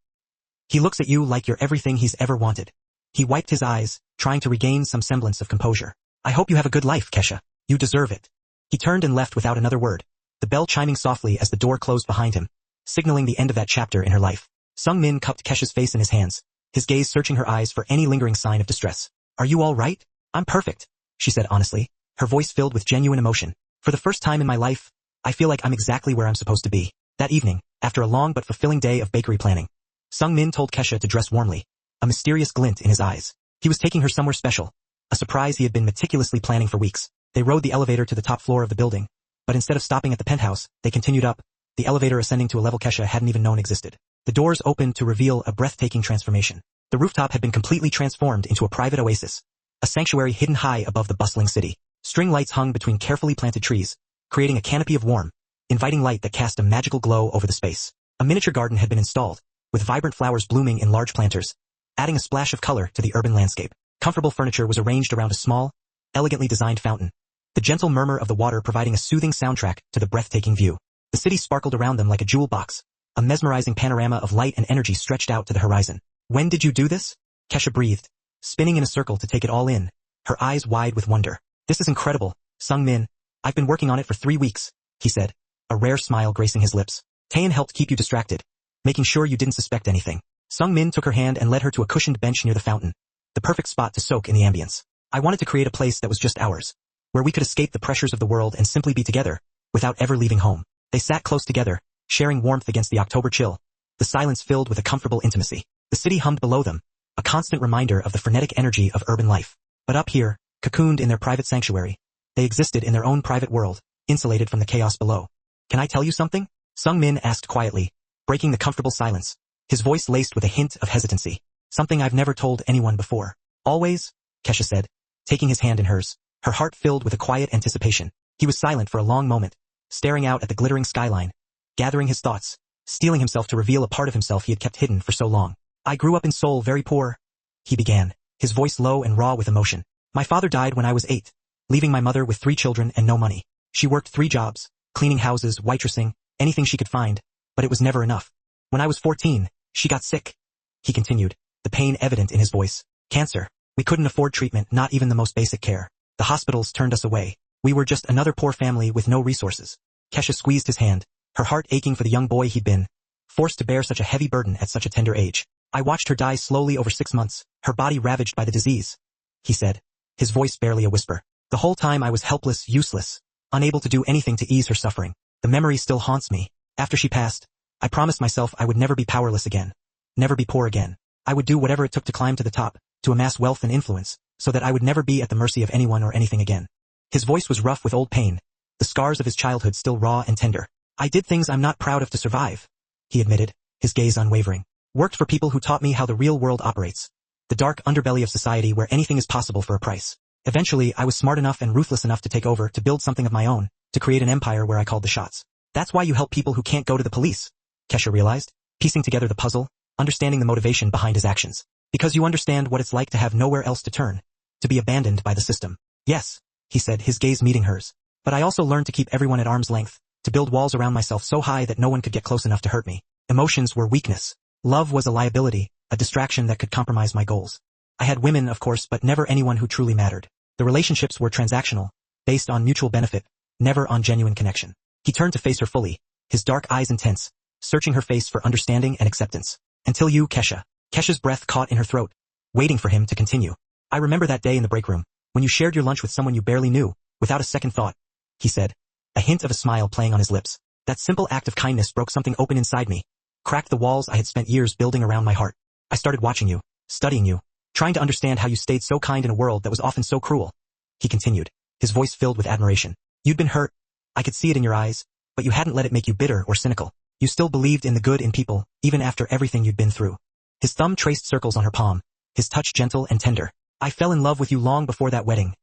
He looks at you like you're everything he's ever wanted. He wiped his eyes, trying to regain some semblance of composure. I hope you have a good life, Kesha. You deserve it. He turned and left without another word, the bell chiming softly as the door closed behind him, signaling the end of that chapter in her life. Sung-min cupped Kesha's face in his hands, his gaze searching her eyes for any lingering sign of distress. Are you all right? I'm perfect, she said honestly, her voice filled with genuine emotion. For the first time in my life, I feel like I'm exactly where I'm supposed to be. That evening, after a long but fulfilling day of bakery planning, Sung-min told Kesha to dress warmly, a mysterious glint in his eyes. He was taking her somewhere special, a surprise he had been meticulously planning for weeks. They rode the elevator to the top floor of the building, but instead of stopping at the penthouse, they continued up, the elevator ascending to a level Kesha hadn't even known existed. The doors opened to reveal a breathtaking transformation. The rooftop had been completely transformed into a private oasis, a sanctuary hidden high above the bustling city. String lights hung between carefully planted trees, creating a canopy of warm, inviting light that cast a magical glow over the space. A miniature garden had been installed, with vibrant flowers blooming in large planters, adding a splash of color to the urban landscape. Comfortable furniture was arranged around a small, elegantly designed fountain, the gentle murmur of the water providing a soothing soundtrack to the breathtaking view. The city sparkled around them like a jewel box, a mesmerizing panorama of light and energy stretched out to the horizon. When did you do this? Kesha breathed, spinning in a circle to take it all in, her eyes wide with wonder. This is incredible, Sung-min. I've been working on it for 3 weeks, he said, a rare smile gracing his lips. Taein helped keep you distracted, making sure you didn't suspect anything. Sung-min took her hand and led her to a cushioned bench near the fountain, the perfect spot to soak in the ambience. I wanted to create a place that was just ours, where we could escape the pressures of the world and simply be together, without ever leaving home. They sat close together, sharing warmth against the October chill, the silence filled with a comfortable intimacy. The city hummed below them, a constant reminder of the frenetic energy of urban life. But up here, cocooned in their private sanctuary, they existed in their own private world, insulated from the chaos below. Can I tell you something? Sung-min asked quietly, breaking the comfortable silence, his voice laced with a hint of hesitancy. Something I've never told anyone before. Always, Kesha said, taking his hand in hers, her heart filled with a quiet anticipation. He was silent for a long moment, staring out at the glittering skyline, gathering his thoughts, steeling himself to reveal a part of himself he had kept hidden for so long. I grew up in Seoul very poor, he began, his voice low and raw with emotion. My father died when I was 8, leaving my mother with 3 children and no money. She worked 3 jobs, cleaning houses, waitressing, anything she could find, but it was never enough. When I was 14, she got sick, he continued, the pain evident in his voice. Cancer. We couldn't afford treatment, not even the most basic care. The hospitals turned us away. We were just another poor family with no resources. Kesha squeezed his hand, her heart aching for the young boy he'd been, forced to bear such a heavy burden at such a tender age. I watched her die slowly over 6 months, her body ravaged by the disease, he said, his voice barely a whisper. The whole time I was helpless, useless, unable to do anything to ease her suffering. The memory still haunts me. After she passed, I promised myself I would never be powerless again, never be poor again. I would do whatever it took to climb to the top, to amass wealth and influence, so that I would never be at the mercy of anyone or anything again. His voice was rough with old pain, the scars of his childhood still raw and tender. I did things I'm not proud of to survive, he admitted, his gaze unwavering. Worked for people who taught me how the real world operates, the dark underbelly of society where anything is possible for a price. Eventually, I was smart enough and ruthless enough to take over, to build something of my own, to create an empire where I called the shots. That's why you help people who can't go to the police, Kesha realized, piecing together the puzzle, understanding the motivation behind his actions. Because you understand what it's like to have nowhere else to turn, to be abandoned by the system. Yes, he said, his gaze meeting hers. But I also learned to keep everyone at arm's length, to build walls around myself so high that no one could get close enough to hurt me. Emotions were weakness. Love was a liability, a distraction that could compromise my goals. I had women, of course, but never anyone who truly mattered. The relationships were transactional, based on mutual benefit, never on genuine connection. He turned to face her fully, his dark eyes intense, searching her face for understanding and acceptance. Until you, Kesha. Kesha's breath caught in her throat, waiting for him to continue. I remember that day in the break room, when you shared your lunch with someone you barely knew, without a second thought, he said, a hint of a smile playing on his lips. That simple act of kindness broke something open inside me, cracked the walls I had spent years building around my heart. I started watching you, studying you, trying to understand how you stayed so kind in a world that was often so cruel. He continued, his voice filled with admiration. You'd been hurt. I could see it in your eyes, but you hadn't let it make you bitter or cynical. You still believed in the good in people, even after everything you'd been through. His thumb traced circles on her palm, his touch gentle and tender. I fell in love with you long before that wedding,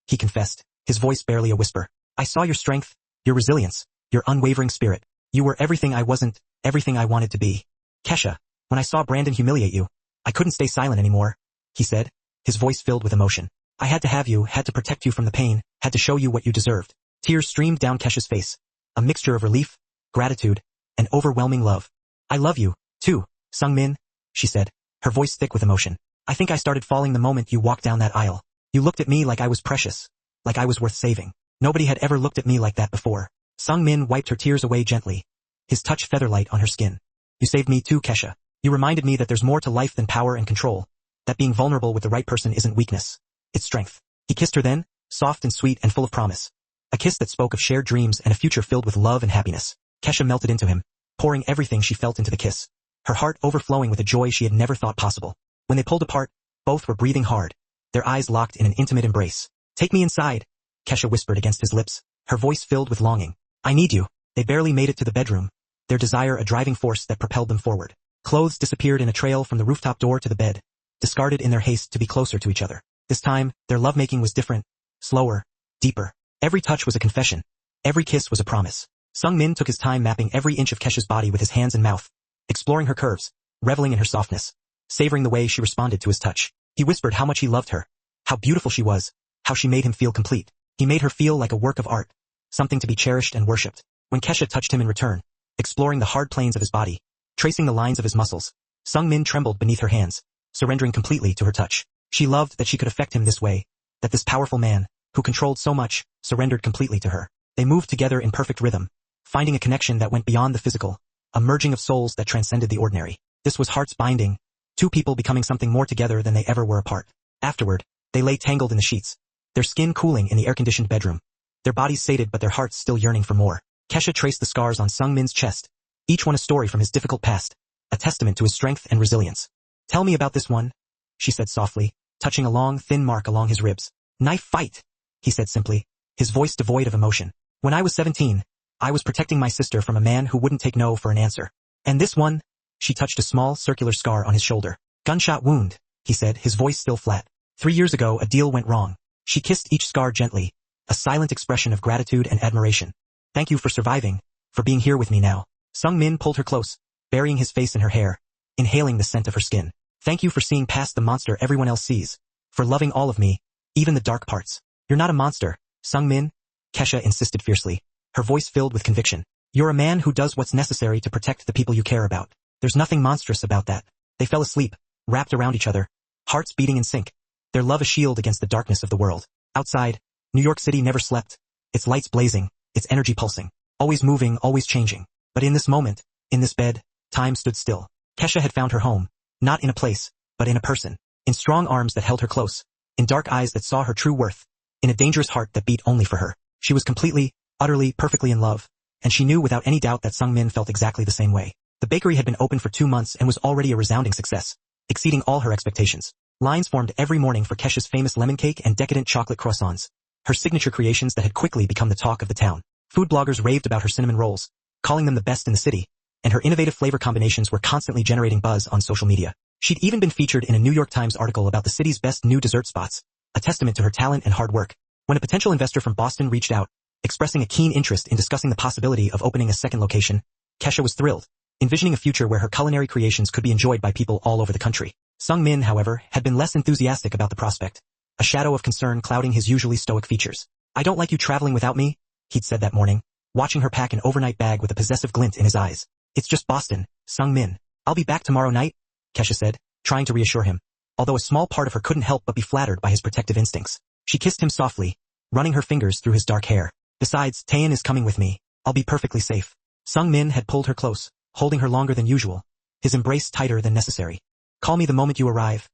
he confessed, his voice barely a whisper. I saw your strength, your resilience, your unwavering spirit. You were everything I wasn't, everything I wanted to be. Kesha, when I saw Brandon humiliate you, I couldn't stay silent anymore, he said, his voice filled with emotion. I had to have you, had to protect you from the pain, had to show you what you deserved. Tears streamed down Kesha's face, a mixture of relief, gratitude, and overwhelming love. I love you, too, Sung-min, she said, her voice thick with emotion. I think I started falling the moment you walked down that aisle. You looked at me like I was precious, like I was worth saving. Nobody had ever looked at me like that before. Sung-min wiped her tears away gently, his touch featherlight on her skin. You saved me too, Kesha. You reminded me that there's more to life than power and control, that being vulnerable with the right person isn't weakness, it's strength. He kissed her then, soft and sweet and full of promise. A kiss that spoke of shared dreams and a future filled with love and happiness. Kesha melted into him, pouring everything she felt into the kiss, her heart overflowing with a joy she had never thought possible. When they pulled apart, both were breathing hard, their eyes locked in an intimate embrace. Take me inside, Kesha whispered against his lips, her voice filled with longing. I need you. They barely made it to the bedroom, their desire a driving force that propelled them forward. Clothes disappeared in a trail from the rooftop door to the bed, discarded in their haste to be closer to each other. This time, their lovemaking was different, slower, deeper. Every touch was a confession. Every kiss was a promise. Sung-min took his time mapping every inch of Kesha's body with his hands and mouth, exploring her curves, reveling in her softness, savoring the way she responded to his touch. He whispered how much he loved her, how beautiful she was, how she made him feel complete. He made her feel like a work of art, something to be cherished and worshipped. When Kesha touched him in return, exploring the hard planes of his body, tracing the lines of his muscles, Sung-min trembled beneath her hands, surrendering completely to her touch. She loved that she could affect him this way, that this powerful man, who controlled so much, surrendered completely to her. They moved together in perfect rhythm, finding a connection that went beyond the physical, a merging of souls that transcended the ordinary. This was hearts binding, two people becoming something more together than they ever were apart. Afterward, they lay tangled in the sheets, their skin cooling in the air-conditioned bedroom, their bodies sated but their hearts still yearning for more. Kesha traced the scars on Sung-min's chest, each one a story from his difficult past, a testament to his strength and resilience. Tell me about this one, she said softly, touching a long, thin mark along his ribs. Knife fight, he said simply, his voice devoid of emotion. When I was 17, I was protecting my sister from a man who wouldn't take no for an answer. And this one, she touched a small circular scar on his shoulder. Gunshot wound, he said, his voice still flat. 3 years ago a deal went wrong. She kissed each scar gently, a silent expression of gratitude and admiration. Thank you for surviving, for being here with me now. Sung-min pulled her close, burying his face in her hair, inhaling the scent of her skin. Thank you for seeing past the monster everyone else sees, for loving all of me, even the dark parts. You're not a monster, Sung-min, Kesha insisted fiercely, her voice filled with conviction. You're a man who does what's necessary to protect the people you care about. There's nothing monstrous about that. They fell asleep, wrapped around each other, hearts beating in sync, their love a shield against the darkness of the world. Outside, New York City never slept, its lights blazing, its energy pulsing, always moving, always changing. But in this moment, in this bed, time stood still. Kesha had found her home, not in a place, but in a person, in strong arms that held her close, in dark eyes that saw her true worth, in a dangerous heart that beat only for her. She was completely, utterly, perfectly in love, and she knew without any doubt that Sung-min felt exactly the same way. The bakery had been open for 2 months and was already a resounding success, exceeding all her expectations. Lines formed every morning for Kesha's famous lemon cake and decadent chocolate croissants, her signature creations that had quickly become the talk of the town. Food bloggers raved about her cinnamon rolls, calling them the best in the city, and her innovative flavor combinations were constantly generating buzz on social media. She'd even been featured in a New York Times article about the city's best new dessert spots, a testament to her talent and hard work. When a potential investor from Boston reached out, expressing a keen interest in discussing the possibility of opening a second location, Kesha was thrilled, envisioning a future where her culinary creations could be enjoyed by people all over the country. Sung-min, however, had been less enthusiastic about the prospect, a shadow of concern clouding his usually stoic features. I don't like you traveling without me, he'd said that morning, watching her pack an overnight bag with a possessive glint in his eyes. It's just Boston, Sung-min. I'll be back tomorrow night, Kesha said, trying to reassure him, although a small part of her couldn't help but be flattered by his protective instincts. She kissed him softly, running her fingers through his dark hair. Besides, Taein is coming with me. I'll be perfectly safe. Sung Min had pulled her close, holding her longer than usual, his embrace tighter than necessary. Call me the moment you arrive,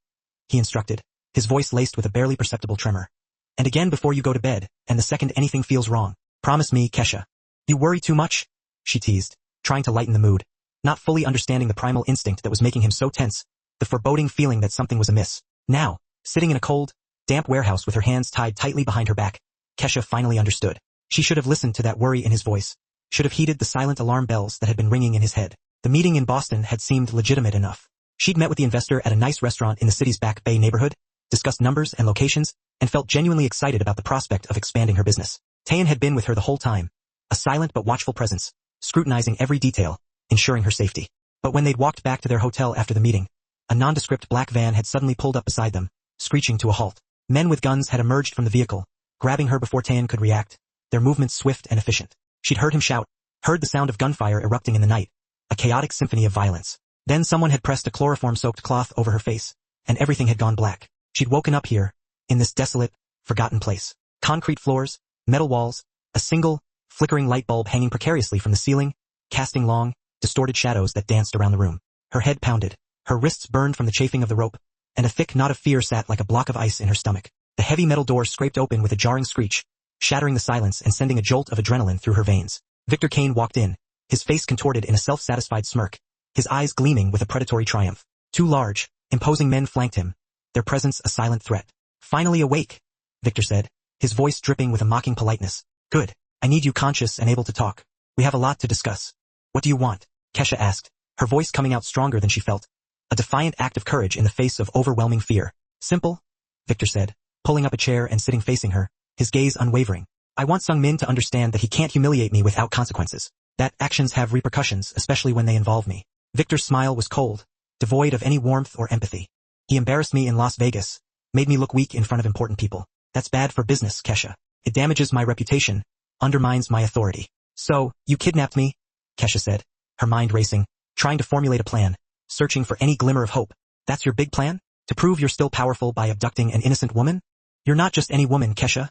he instructed, his voice laced with a barely perceptible tremor. And again before you go to bed, and the second anything feels wrong. Promise me, Kesha. You worry too much? She teased, trying to lighten the mood, not fully understanding the primal instinct that was making him so tense, the foreboding feeling that something was amiss. Now, sitting in a cold, damp warehouse with her hands tied tightly behind her back, Kesha finally understood. She should have listened to that worry in his voice, should have heeded the silent alarm bells that had been ringing in his head. The meeting in Boston had seemed legitimate enough. She'd met with the investor at a nice restaurant in the city's Back Bay neighborhood, discussed numbers and locations, and felt genuinely excited about the prospect of expanding her business. Taein had been with her the whole time, a silent but watchful presence, scrutinizing every detail, ensuring her safety. But when they'd walked back to their hotel after the meeting, a nondescript black van had suddenly pulled up beside them, screeching to a halt. Men with guns had emerged from the vehicle, grabbing her before Taein could react, their movements swift and efficient. She'd heard him shout, heard the sound of gunfire erupting in the night, a chaotic symphony of violence. Then someone had pressed a chloroform-soaked cloth over her face, and everything had gone black. She'd woken up here, in this desolate, forgotten place. Concrete floors, metal walls, a single, flickering light bulb hanging precariously from the ceiling, casting long, distorted shadows that danced around the room. Her head pounded, her wrists burned from the chafing of the rope, and a thick knot of fear sat like a block of ice in her stomach. The heavy metal door scraped open with a jarring screech, shattering the silence and sending a jolt of adrenaline through her veins. Victor Kane walked in, his face contorted in a self-satisfied smirk, his eyes gleaming with a predatory triumph. Two large, imposing men flanked him, their presence a silent threat. Finally awake, Victor said, his voice dripping with a mocking politeness. Good. I need you conscious and able to talk. We have a lot to discuss. What do you want? Kesha asked, her voice coming out stronger than she felt. A defiant act of courage in the face of overwhelming fear. Simple, Victor said, pulling up a chair and sitting facing her, his gaze unwavering. I want Sung Min to understand that he can't humiliate me without consequences. That actions have repercussions, especially when they involve me. Victor's smile was cold, devoid of any warmth or empathy. He embarrassed me in Las Vegas, made me look weak in front of important people. That's bad for business, Kesha. It damages my reputation, undermines my authority. So, you kidnapped me? Kesha said, her mind racing, trying to formulate a plan, searching for any glimmer of hope. That's your big plan? To prove you're still powerful by abducting an innocent woman? You're not just any woman, Kesha,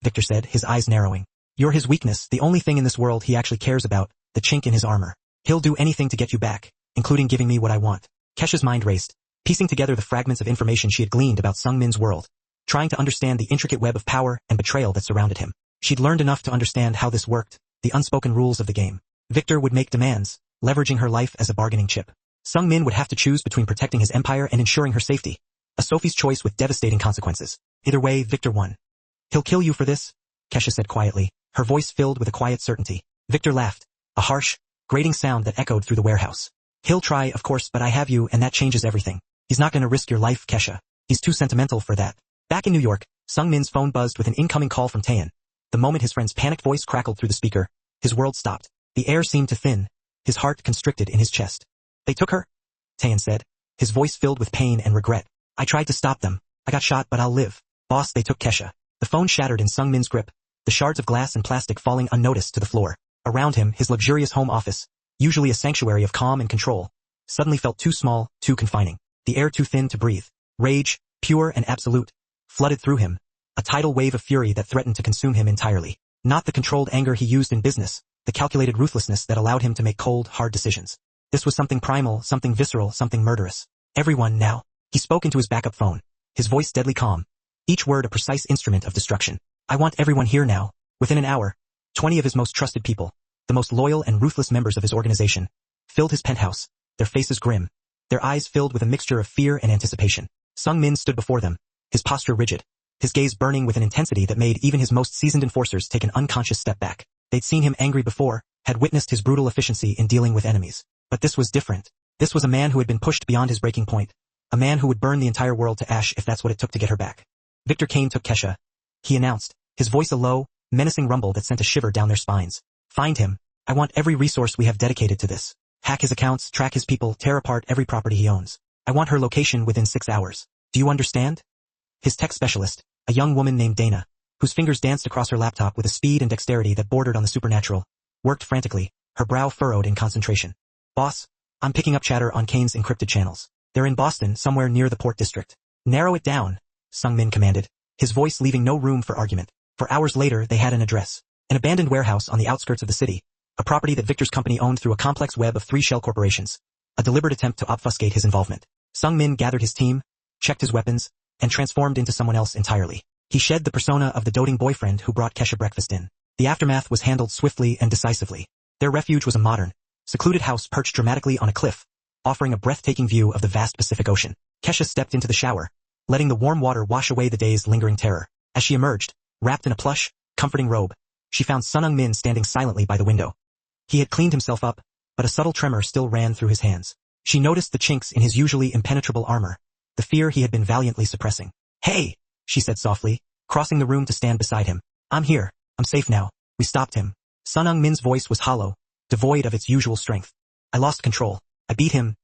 Victor said, his eyes narrowing. You're his weakness, the only thing in this world he actually cares about, the chink in his armor. He'll do anything to get you back, including giving me what I want. Kesha's mind raced, piecing together the fragments of information she had gleaned about Sung Min's world, trying to understand the intricate web of power and betrayal that surrounded him. She'd learned enough to understand how this worked, the unspoken rules of the game. Victor would make demands, leveraging her life as a bargaining chip. Sung Min would have to choose between protecting his empire and ensuring her safety. A Sophie's choice with devastating consequences. Either way, Victor won. He'll kill you for this, Kesha said quietly, her voice filled with a quiet certainty. Victor laughed, a harsh, grating sound that echoed through the warehouse. He'll try, of course, but I have you and that changes everything. He's not going to risk your life, Kesha. He's too sentimental for that. Back in New York, Sung Min's phone buzzed with an incoming call from Taein. The moment his friend's panicked voice crackled through the speaker, his world stopped. The air seemed to thin, his heart constricted in his chest. They took her? Taein said, his voice filled with pain and regret. I tried to stop them. I got shot, but I'll live. Boss, they took Kesha. The phone shattered in Sung Min's grip, the shards of glass and plastic falling unnoticed to the floor. Around him, his luxurious home office, usually a sanctuary of calm and control, suddenly felt too small, too confining. The air too thin to breathe. Rage, pure and absolute, flooded through him, a tidal wave of fury that threatened to consume him entirely. Not the controlled anger he used in business, the calculated ruthlessness that allowed him to make cold, hard decisions. This was something primal, something visceral, something murderous. Everyone now. He spoke into his backup phone, his voice deadly calm, each word a precise instrument of destruction. I want everyone here now. Within an hour, 20 of his most trusted people, the most loyal and ruthless members of his organization, filled his penthouse, their faces grim, their eyes filled with a mixture of fear and anticipation. Sung Min stood before them, his posture rigid, his gaze burning with an intensity that made even his most seasoned enforcers take an unconscious step back. They'd seen him angry before, had witnessed his brutal efficiency in dealing with enemies. But this was different. This was a man who had been pushed beyond his breaking point, a man who would burn the entire world to ash if that's what it took to get her back. Victor Kane took Kesha, he announced, his voice a low, menacing rumble that sent a shiver down their spines. Find him. I want every resource we have dedicated to this. Hack his accounts, track his people, tear apart every property he owns. I want her location within 6 hours. Do you understand? His tech specialist, a young woman named Dana, whose fingers danced across her laptop with a speed and dexterity that bordered on the supernatural, worked frantically, her brow furrowed in concentration. Boss, I'm picking up chatter on Kane's encrypted channels. They're in Boston, somewhere near the Port District. Narrow it down, Sung-min commanded, his voice leaving no room for argument. For hours later they had an address. An abandoned warehouse on the outskirts of the city. A property that Victor's company owned through a complex web of 3 shell corporations. A deliberate attempt to obfuscate his involvement. Sung-min gathered his team, checked his weapons, and transformed into someone else entirely. He shed the persona of the doting boyfriend who brought Kesha breakfast in. The aftermath was handled swiftly and decisively. Their refuge was a modern, secluded house perched dramatically on a cliff, offering a breathtaking view of the vast Pacific Ocean. Kesha stepped into the shower, letting the warm water wash away the day's lingering terror. As she emerged, wrapped in a plush, comforting robe, she found Sun-min standing silently by the window. He had cleaned himself up, but a subtle tremor still ran through his hands. She noticed the chinks in his usually impenetrable armor, the fear he had been valiantly suppressing. "Hey," she said softly, crossing the room to stand beside him. "I'm here. I'm safe now. We stopped him." Sun-min's voice was hollow, devoid of its usual strength. "I lost control. I beat him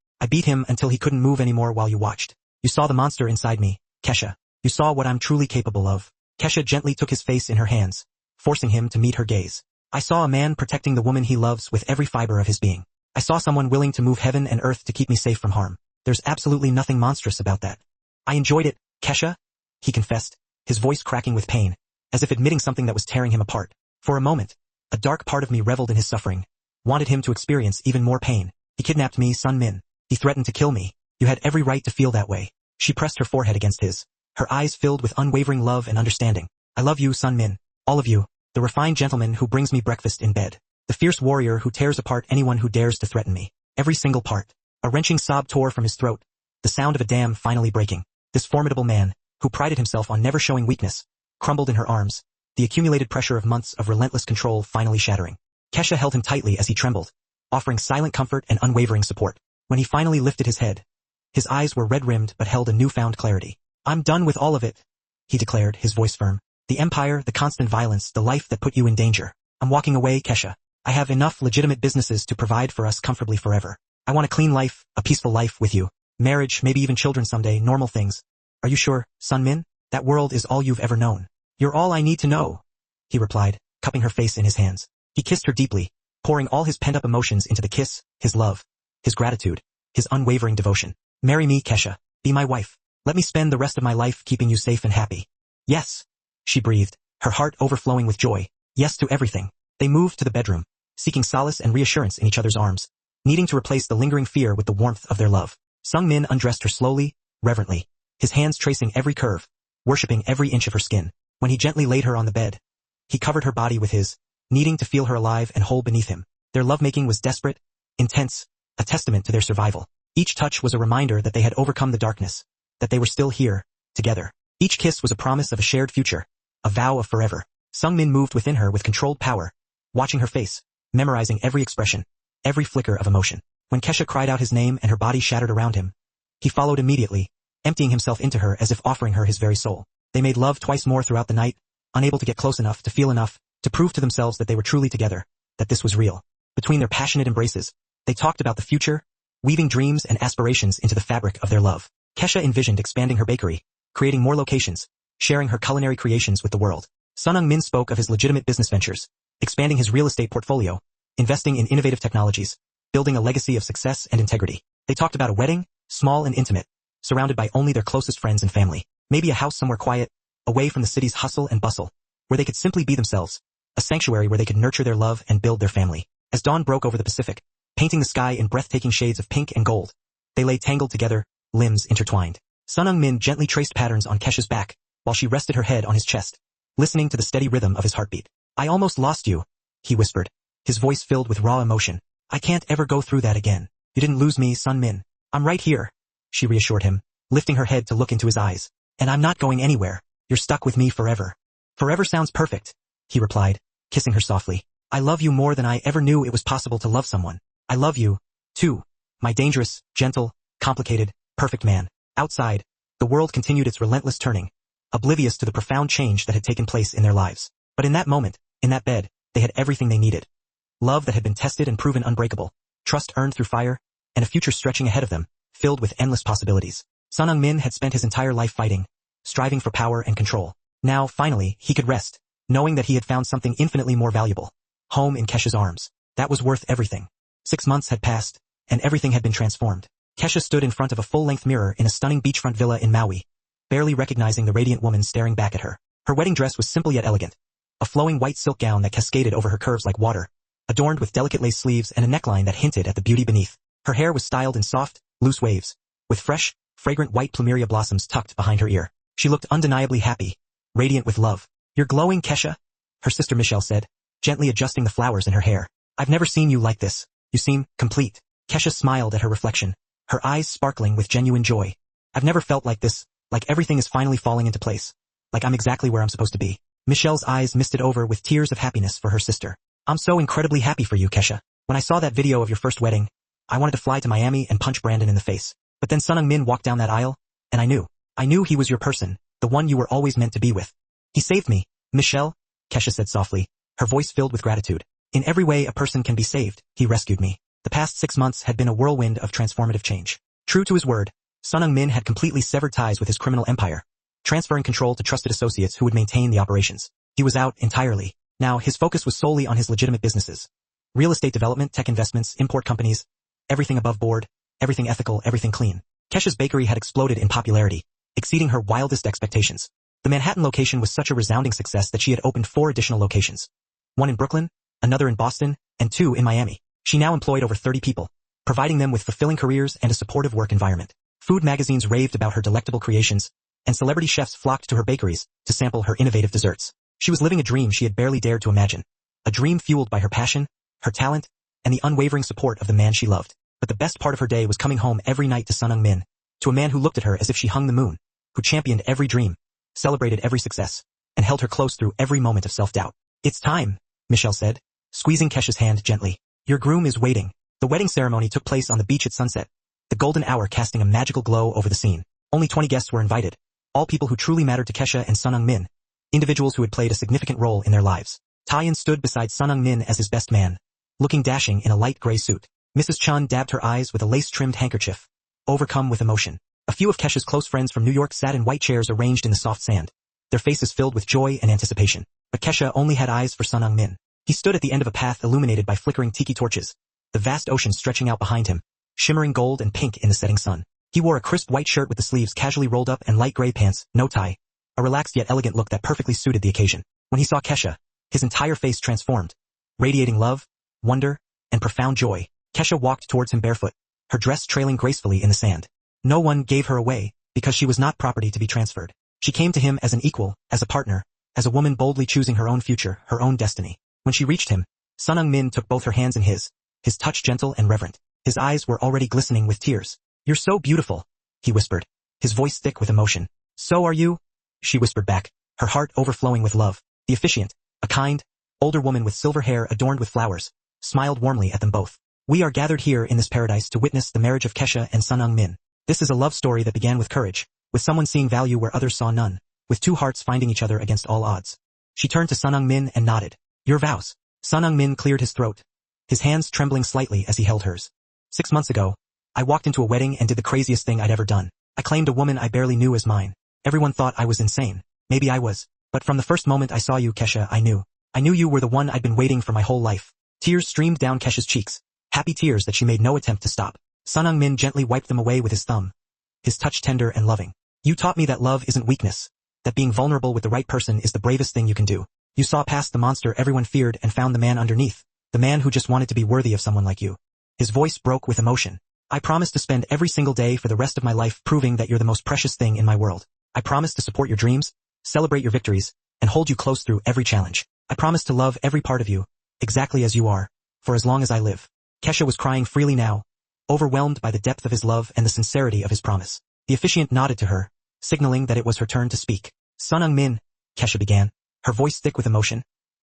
until he couldn't move anymore while you watched. You saw the monster inside me, Kesha. You saw what I'm truly capable of." Kesha gently took his face in her hands, forcing him to meet her gaze. "I saw a man protecting the woman he loves with every fiber of his being. I saw someone willing to move heaven and earth to keep me safe from harm. There's absolutely nothing monstrous about that. I enjoyed it, Kesha," he confessed, his voice cracking with pain, as if admitting something that was tearing him apart. "For a moment, a dark part of me reveled in his suffering, wanted him to experience even more pain. He kidnapped me, Sun-min. He threatened to kill me. You had every right to feel that way." She pressed her forehead against his, her eyes filled with unwavering love and understanding. "I love you, Sun-min, all of you, the refined gentleman who brings me breakfast in bed, the fierce warrior who tears apart anyone who dares to threaten me. Every single part." A wrenching sob tore from his throat, the sound of a dam finally breaking. This formidable man, who prided himself on never showing weakness, crumbled in her arms, the accumulated pressure of months of relentless control finally shattering. Kesha held him tightly as he trembled, offering silent comfort and unwavering support. When he finally lifted his head, his eyes were red-rimmed but held a newfound clarity. "I'm done with all of it," he declared, his voice firm. "The empire, the constant violence, the life that put you in danger. I'm walking away, Kesha. I have enough legitimate businesses to provide for us comfortably forever. I want a clean life, a peaceful life with you. Marriage, maybe even children someday, normal things. Are you sure, Sun-min? That world is all you've ever known." "You're all I need to know," he replied, cupping her face in his hands. He kissed her deeply, pouring all his pent-up emotions into the kiss, his love, his gratitude, his unwavering devotion. "Marry me, Kesha. Be my wife. Let me spend the rest of my life keeping you safe and happy." "Yes," she breathed, her heart overflowing with joy. Yes to everything. They moved to the bedroom, seeking solace and reassurance in each other's arms, needing to replace the lingering fear with the warmth of their love. Sung-min undressed her slowly, reverently, his hands tracing every curve, worshipping every inch of her skin. When he gently laid her on the bed, he covered her body with his, needing to feel her alive and whole beneath him. Their lovemaking was desperate, intense, a testament to their survival. Each touch was a reminder that they had overcome the darkness, that they were still here, together. Each kiss was a promise of a shared future, a vow of forever. Sung-min moved within her with controlled power, watching her face, memorizing every expression, every flicker of emotion. When Kesha cried out his name and her body shattered around him, he followed immediately, emptying himself into her as if offering her his very soul. They made love twice more throughout the night, unable to get close enough to feel enough, to prove to themselves that they were truly together, that this was real. Between their passionate embraces, they talked about the future, weaving dreams and aspirations into the fabric of their love. Kesha envisioned expanding her bakery, creating more locations, sharing her culinary creations with the world. Sun-min spoke of his legitimate business ventures, expanding his real estate portfolio, investing in innovative technologies, building a legacy of success and integrity. They talked about a wedding, small and intimate, surrounded by only their closest friends and family. Maybe a house somewhere quiet, away from the city's hustle and bustle, where they could simply be themselves, a sanctuary where they could nurture their love and build their family. As dawn broke over the Pacific, painting the sky in breathtaking shades of pink and gold, they lay tangled together, limbs intertwined. Sun-min gently traced patterns on Kesha's back, while she rested her head on his chest, listening to the steady rhythm of his heartbeat. "I almost lost you," he whispered, his voice filled with raw emotion. "I can't ever go through that again." "You didn't lose me, Sun-min. I'm right here," she reassured him, lifting her head to look into his eyes. "And I'm not going anywhere. You're stuck with me forever." "Forever sounds perfect," he replied, kissing her softly. "I love you more than I ever knew it was possible to love someone. I love you, too, my dangerous, gentle, complicated, perfect man." Outside, the world continued its relentless turning, oblivious to the profound change that had taken place in their lives. But in that moment, in that bed, they had everything they needed. Love that had been tested and proven unbreakable, trust earned through fire, and a future stretching ahead of them, filled with endless possibilities. Sun-min had spent his entire life fighting, striving for power and control. Now, finally, he could rest, knowing that he had found something infinitely more valuable. Home in Kesha's arms. That was worth everything. 6 months had passed, and everything had been transformed. Kesha stood in front of a full-length mirror in a stunning beachfront villa in Maui, barely recognizing the radiant woman staring back at her. Her wedding dress was simple yet elegant. A flowing white silk gown that cascaded over her curves like water, adorned with delicate lace sleeves and a neckline that hinted at the beauty beneath. Her hair was styled in soft, loose waves, with fresh, fragrant white plumeria blossoms tucked behind her ear. She looked undeniably happy, radiant with love. "You're glowing, Kesha," her sister Michelle said, gently adjusting the flowers in her hair. "I've never seen you like this. You seem complete." Kesha smiled at her reflection, her eyes sparkling with genuine joy. "I've never felt like this, like everything is finally falling into place. Like I'm exactly where I'm supposed to be." Michelle's eyes misted over with tears of happiness for her sister. "I'm so incredibly happy for you, Kesha. When I saw that video of your first wedding, I wanted to fly to Miami and punch Brandon in the face. But then Sun Min walked down that aisle, and I knew he was your person, the one you were always meant to be with. He saved me, Michelle," Kesha said softly, her voice filled with gratitude. "In every way a person can be saved, he rescued me." The past 6 months had been a whirlwind of transformative change. True to his word, Sun Min had completely severed ties with his criminal empire, transferring control to trusted associates who would maintain the operations. He was out entirely. Now his focus was solely on his legitimate businesses. Real estate development, tech investments, import companies, everything above board, everything ethical, everything clean. Kesha's bakery had exploded in popularity, exceeding her wildest expectations. The Manhattan location was such a resounding success that she had opened 4 additional locations. 1 in Brooklyn, another in Boston, and 2 in Miami. She now employed over 30 people, providing them with fulfilling careers and a supportive work environment. Food magazines raved about her delectable creations, and celebrity chefs flocked to her bakeries to sample her innovative desserts. She was living a dream she had barely dared to imagine. A dream fueled by her passion, her talent, and the unwavering support of the man she loved. But the best part of her day was coming home every night to Sun Min, to a man who looked at her as if she hung the moon, who championed every dream, celebrated every success, and held her close through every moment of self-doubt. "It's time," Michelle said, squeezing Kesha's hand gently. "Your groom is waiting." The wedding ceremony took place on the beach at sunset, the golden hour casting a magical glow over the scene. Only 20 guests were invited, all people who truly mattered to Kesha and Sun Min, individuals who had played a significant role in their lives. Taeyeon stood beside Sun Min as his best man, looking dashing in a light gray suit. Mrs. Chun dabbed her eyes with a lace-trimmed handkerchief, overcome with emotion. A few of Kesha's close friends from New York sat in white chairs arranged in the soft sand, their faces filled with joy and anticipation. But Kesha only had eyes for Sun Min. He stood at the end of a path illuminated by flickering tiki torches, the vast ocean stretching out behind him, shimmering gold and pink in the setting sun. He wore a crisp white shirt with the sleeves casually rolled up and light gray pants, no tie, a relaxed yet elegant look that perfectly suited the occasion. When he saw Kesha, his entire face transformed, radiating love, wonder, and profound joy. Kesha walked towards him barefoot, her dress trailing gracefully in the sand. No one gave her away, because she was not property to be transferred. She came to him as an equal, as a partner, as a woman boldly choosing her own future, her own destiny. When she reached him, Sun Min took both her hands in his touch gentle and reverent. His eyes were already glistening with tears. "You're so beautiful," he whispered, his voice thick with emotion. "So are you," she whispered back, her heart overflowing with love. The officiant, a kind, older woman with silver hair adorned with flowers, smiled warmly at them both. "We are gathered here in this paradise to witness the marriage of Kesha and Sun Min. This is a love story that began with courage, with someone seeing value where others saw none, with 2 hearts finding each other against all odds." She turned to Sun Min and nodded. "Your vows." Sun Min cleared his throat, his hands trembling slightly as he held hers. 6 months ago, I walked into a wedding and did the craziest thing I'd ever done. I claimed a woman I barely knew as mine. Everyone thought I was insane. Maybe I was. But from the first moment I saw you, Kesha, I knew. I knew you were the one I'd been waiting for my whole life." Tears streamed down Kesha's cheeks, happy tears that she made no attempt to stop. Sun Min gently wiped them away with his thumb, his touch tender and loving. "You taught me that love isn't weakness, that being vulnerable with the right person is the bravest thing you can do. You saw past the monster everyone feared and found the man underneath, the man who just wanted to be worthy of someone like you." His voice broke with emotion. "I promise to spend every single day for the rest of my life proving that you're the most precious thing in my world. I promise to support your dreams, celebrate your victories, and hold you close through every challenge. I promise to love every part of you, exactly as you are, for as long as I live." Kesha was crying freely now, overwhelmed by the depth of his love and the sincerity of his promise. The officiant nodded to her, signaling that it was her turn to speak. "Sun Min," Kesha began, her voice thick with emotion.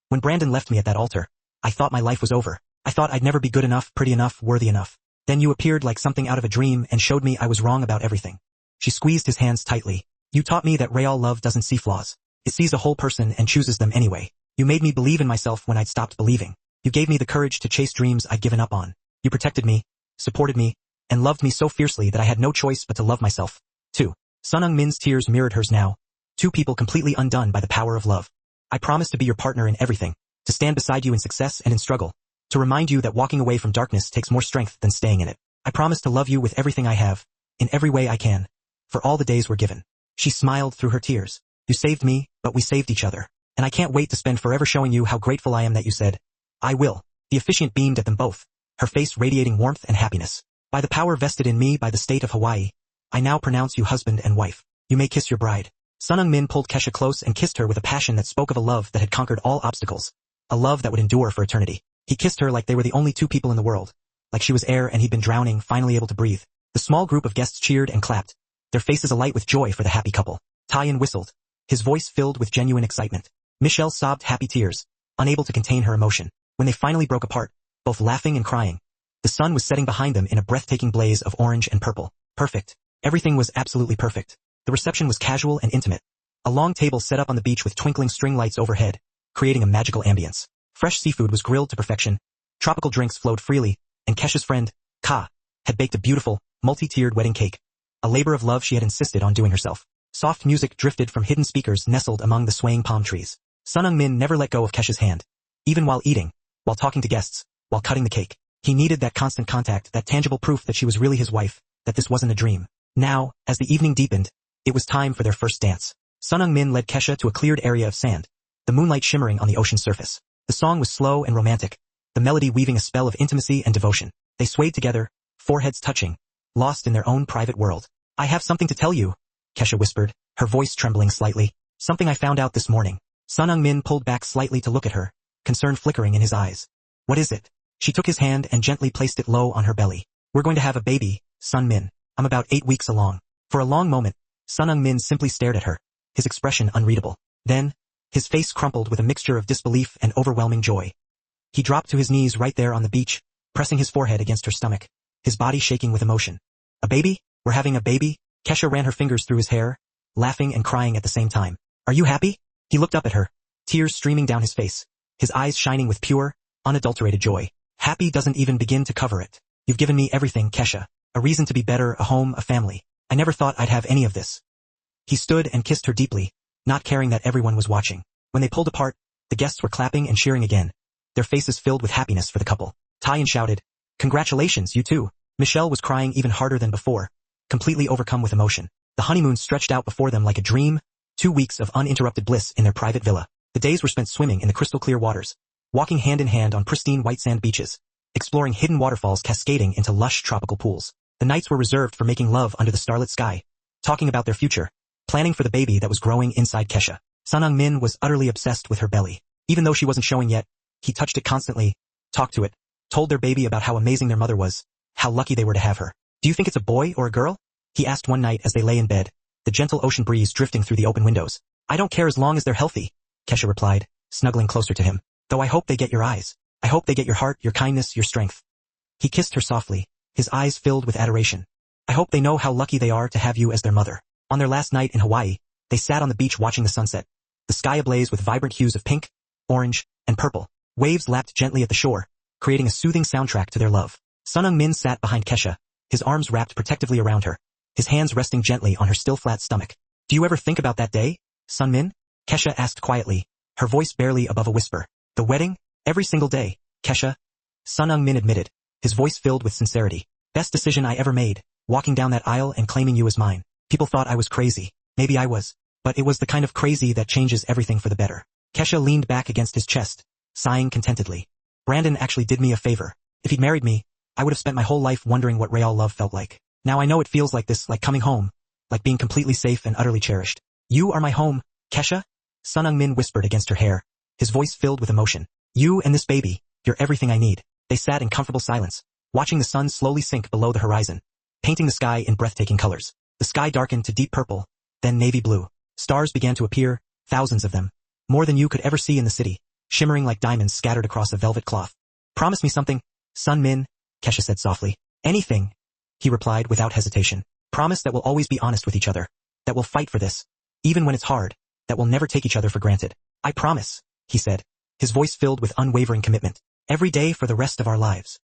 "When Brandon left me at that altar, I thought my life was over. I thought I'd never be good enough, pretty enough, worthy enough. Then you appeared like something out of a dream and showed me I was wrong about everything." She squeezed his hands tightly. "You taught me that real love doesn't see flaws. It sees a whole person and chooses them anyway. You made me believe in myself when I'd stopped believing. You gave me the courage to chase dreams I'd given up on. You protected me, supported me, and loved me so fiercely that I had no choice but to love myself, too." Sun Min's tears mirrored hers now, 2 people completely undone by the power of love. "I promise to be your partner in everything, to stand beside you in success and in struggle, to remind you that walking away from darkness takes more strength than staying in it." I promise to love you with everything I have, in every way I can, for all the days we're given. She smiled through her tears. You saved me, but we saved each other. And I can't wait to spend forever showing you how grateful I am that you said, I will. The officiant beamed at them both, her face radiating warmth and happiness. By the power vested in me by the state of Hawaii, I now pronounce you husband and wife. You may kiss your bride. Sun Heung-min pulled Kesha close and kissed her with a passion that spoke of a love that had conquered all obstacles. A love that would endure for eternity. He kissed her like they were the only two people in the world. Like she was air and he'd been drowning, finally able to breathe. The small group of guests cheered and clapped, their faces alight with joy for the happy couple. Tyan whistled, his voice filled with genuine excitement. Michelle sobbed happy tears, unable to contain her emotion. When they finally broke apart, both laughing and crying, the sun was setting behind them in a breathtaking blaze of orange and purple. Perfect. Everything was absolutely perfect. The reception was casual and intimate. A long table set up on the beach with twinkling string lights overhead, creating a magical ambience. Fresh seafood was grilled to perfection, tropical drinks flowed freely, and Kesha's friend, Ka, had baked a beautiful, multi-tiered wedding cake, a labor of love she had insisted on doing herself. Soft music drifted from hidden speakers nestled among the swaying palm trees. Sun Heung-min never let go of Kesha's hand, even while eating, while talking to guests, while cutting the cake. He needed that constant contact, that tangible proof that she was really his wife, that this wasn't a dream. Now, as the evening deepened, it was time for their first dance. Sun Heung-min led Kesha to a cleared area of sand, the moonlight shimmering on the ocean's surface. The song was slow and romantic, the melody weaving a spell of intimacy and devotion. They swayed together, foreheads touching, lost in their own private world. I have something to tell you, Kesha whispered, her voice trembling slightly. Something I found out this morning. Sun Heung-min pulled back slightly to look at her, concern flickering in his eyes. What is it? She took his hand and gently placed it low on her belly. We're going to have a baby, Sun-min. I'm about 8 weeks along. For a long moment, Sun Heung-min simply stared at her, his expression unreadable. Then, his face crumpled with a mixture of disbelief and overwhelming joy. He dropped to his knees right there on the beach, pressing his forehead against her stomach, his body shaking with emotion. A baby? We're having a baby? Kesha ran her fingers through his hair, laughing and crying at the same time. Are you happy? He looked up at her, tears streaming down his face, his eyes shining with pure, unadulterated joy. Happy doesn't even begin to cover it. You've given me everything, Kesha. A reason to be better, a home, a family. I never thought I'd have any of this. He stood and kissed her deeply, not caring that everyone was watching. When they pulled apart, the guests were clapping and cheering again, their faces filled with happiness for the couple. Tyan shouted, Congratulations, you too. Michelle was crying even harder than before, completely overcome with emotion. The honeymoon stretched out before them like a dream, 2 weeks of uninterrupted bliss in their private villa. The days were spent swimming in the crystal clear waters, walking hand in hand on pristine white sand beaches, exploring hidden waterfalls cascading into lush tropical pools. The nights were reserved for making love under the starlit sky, talking about their future, planning for the baby that was growing inside Kesha. Sun Heung-min was utterly obsessed with her belly. Even though she wasn't showing yet, he touched it constantly, talked to it, told their baby about how amazing their mother was, how lucky they were to have her. Do you think it's a boy or a girl? He asked one night as they lay in bed, the gentle ocean breeze drifting through the open windows. I don't care as long as they're healthy, Kesha replied, snuggling closer to him. Though I hope they get your eyes. I hope they get your heart, your kindness, your strength. He kissed her softly, his eyes filled with adoration. I hope they know how lucky they are to have you as their mother. On their last night in Hawaii, they sat on the beach watching the sunset, the sky ablaze with vibrant hues of pink, orange, and purple. Waves lapped gently at the shore, creating a soothing soundtrack to their love. Sun Heung-min sat behind Kesha, his arms wrapped protectively around her, his hands resting gently on her still flat stomach. Do you ever think about that day, Sun-min? Kesha asked quietly, her voice barely above a whisper. The wedding? Every single day, Kesha. Sun Heung-min admitted, his voice filled with sincerity. Best decision I ever made, walking down that aisle and claiming you as mine. People thought I was crazy. Maybe I was. But it was the kind of crazy that changes everything for the better. Kesha leaned back against his chest, sighing contentedly. Brandon actually did me a favor. If he'd married me, I would have spent my whole life wondering what real love felt like. Now I know it feels like this, like coming home, like being completely safe and utterly cherished. You are my home, Kesha? Sun Heung-min whispered against her hair, his voice filled with emotion. You and this baby, you're everything I need. They sat in comfortable silence, watching the sun slowly sink below the horizon, painting the sky in breathtaking colors. The sky darkened to deep purple, then navy blue. Stars began to appear, thousands of them, more than you could ever see in the city, shimmering like diamonds scattered across a velvet cloth. Promise me something, Sun-min, Kesha said softly. Anything, he replied without hesitation. Promise that we'll always be honest with each other, that we'll fight for this, even when it's hard, that we'll never take each other for granted. I promise, he said, his voice filled with unwavering commitment. Every day for the rest of our lives.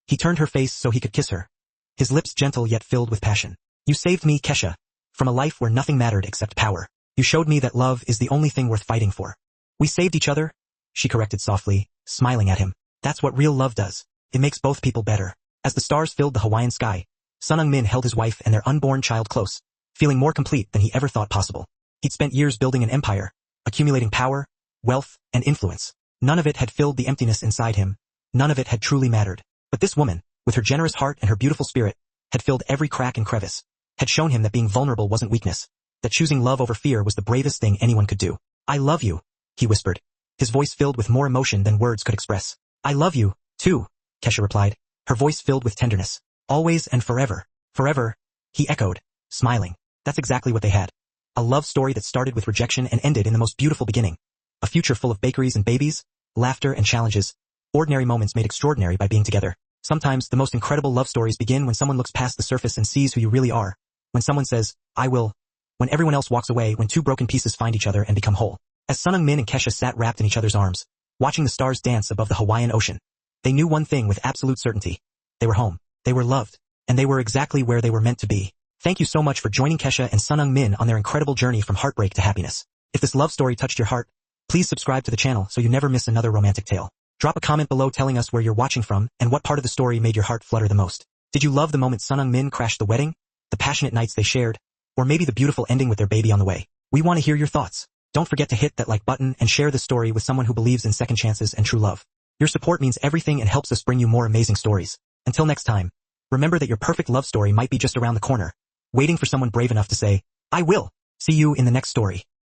He turned her face so he could kiss her, his lips gentle yet filled with passion. You saved me, Kesha, from a life where nothing mattered except power. You showed me that love is the only thing worth fighting for. We saved each other, she corrected softly, smiling at him. That's what real love does. It makes both people better. As the stars filled the Hawaiian sky, Sun Min held his wife and their unborn child close, feeling more complete than he ever thought possible. He'd spent years building an empire, accumulating power, wealth, and influence. None of it had filled the emptiness inside him. None of it had truly mattered. But this woman, with her generous heart and her beautiful spirit, had filled every crack and crevice, had shown him that being vulnerable wasn't weakness, that choosing love over fear was the bravest thing anyone could do. "I love you," he whispered, his voice filled with more emotion than words could express. "I love you, too," Kesha replied, her voice filled with tenderness. "Always and forever." "Forever," he echoed, smiling. That's exactly what they had. A love story that started with rejection and ended in the most beautiful beginning. A future full of bakeries and babies, laughter and challenges, ordinary moments made extraordinary by being together. Sometimes the most incredible love stories begin when someone looks past the surface and sees who you really are. When someone says, "I will," when everyone else walks away, when two broken pieces find each other and become whole. As Sun Min and Kesha sat wrapped in each other's arms, watching the stars dance above the Hawaiian ocean, they knew one thing with absolute certainty. They were home. They were loved. And they were exactly where they were meant to be. Thank you so much for joining Kesha and Sun Min on their incredible journey from heartbreak to happiness. If this love story touched your heart, please subscribe to the channel so you never miss another romantic tale. Drop a comment below telling us where you're watching from and what part of the story made your heart flutter the most. Did you love the moment Sun Min crashed the wedding, the passionate nights they shared, or maybe the beautiful ending with their baby on the way? We want to hear your thoughts. Don't forget to hit that like button and share this story with someone who believes in second chances and true love. Your support means everything and helps us bring you more amazing stories. Until next time, remember that your perfect love story might be just around the corner, waiting for someone brave enough to say, "I will." See you in the next story.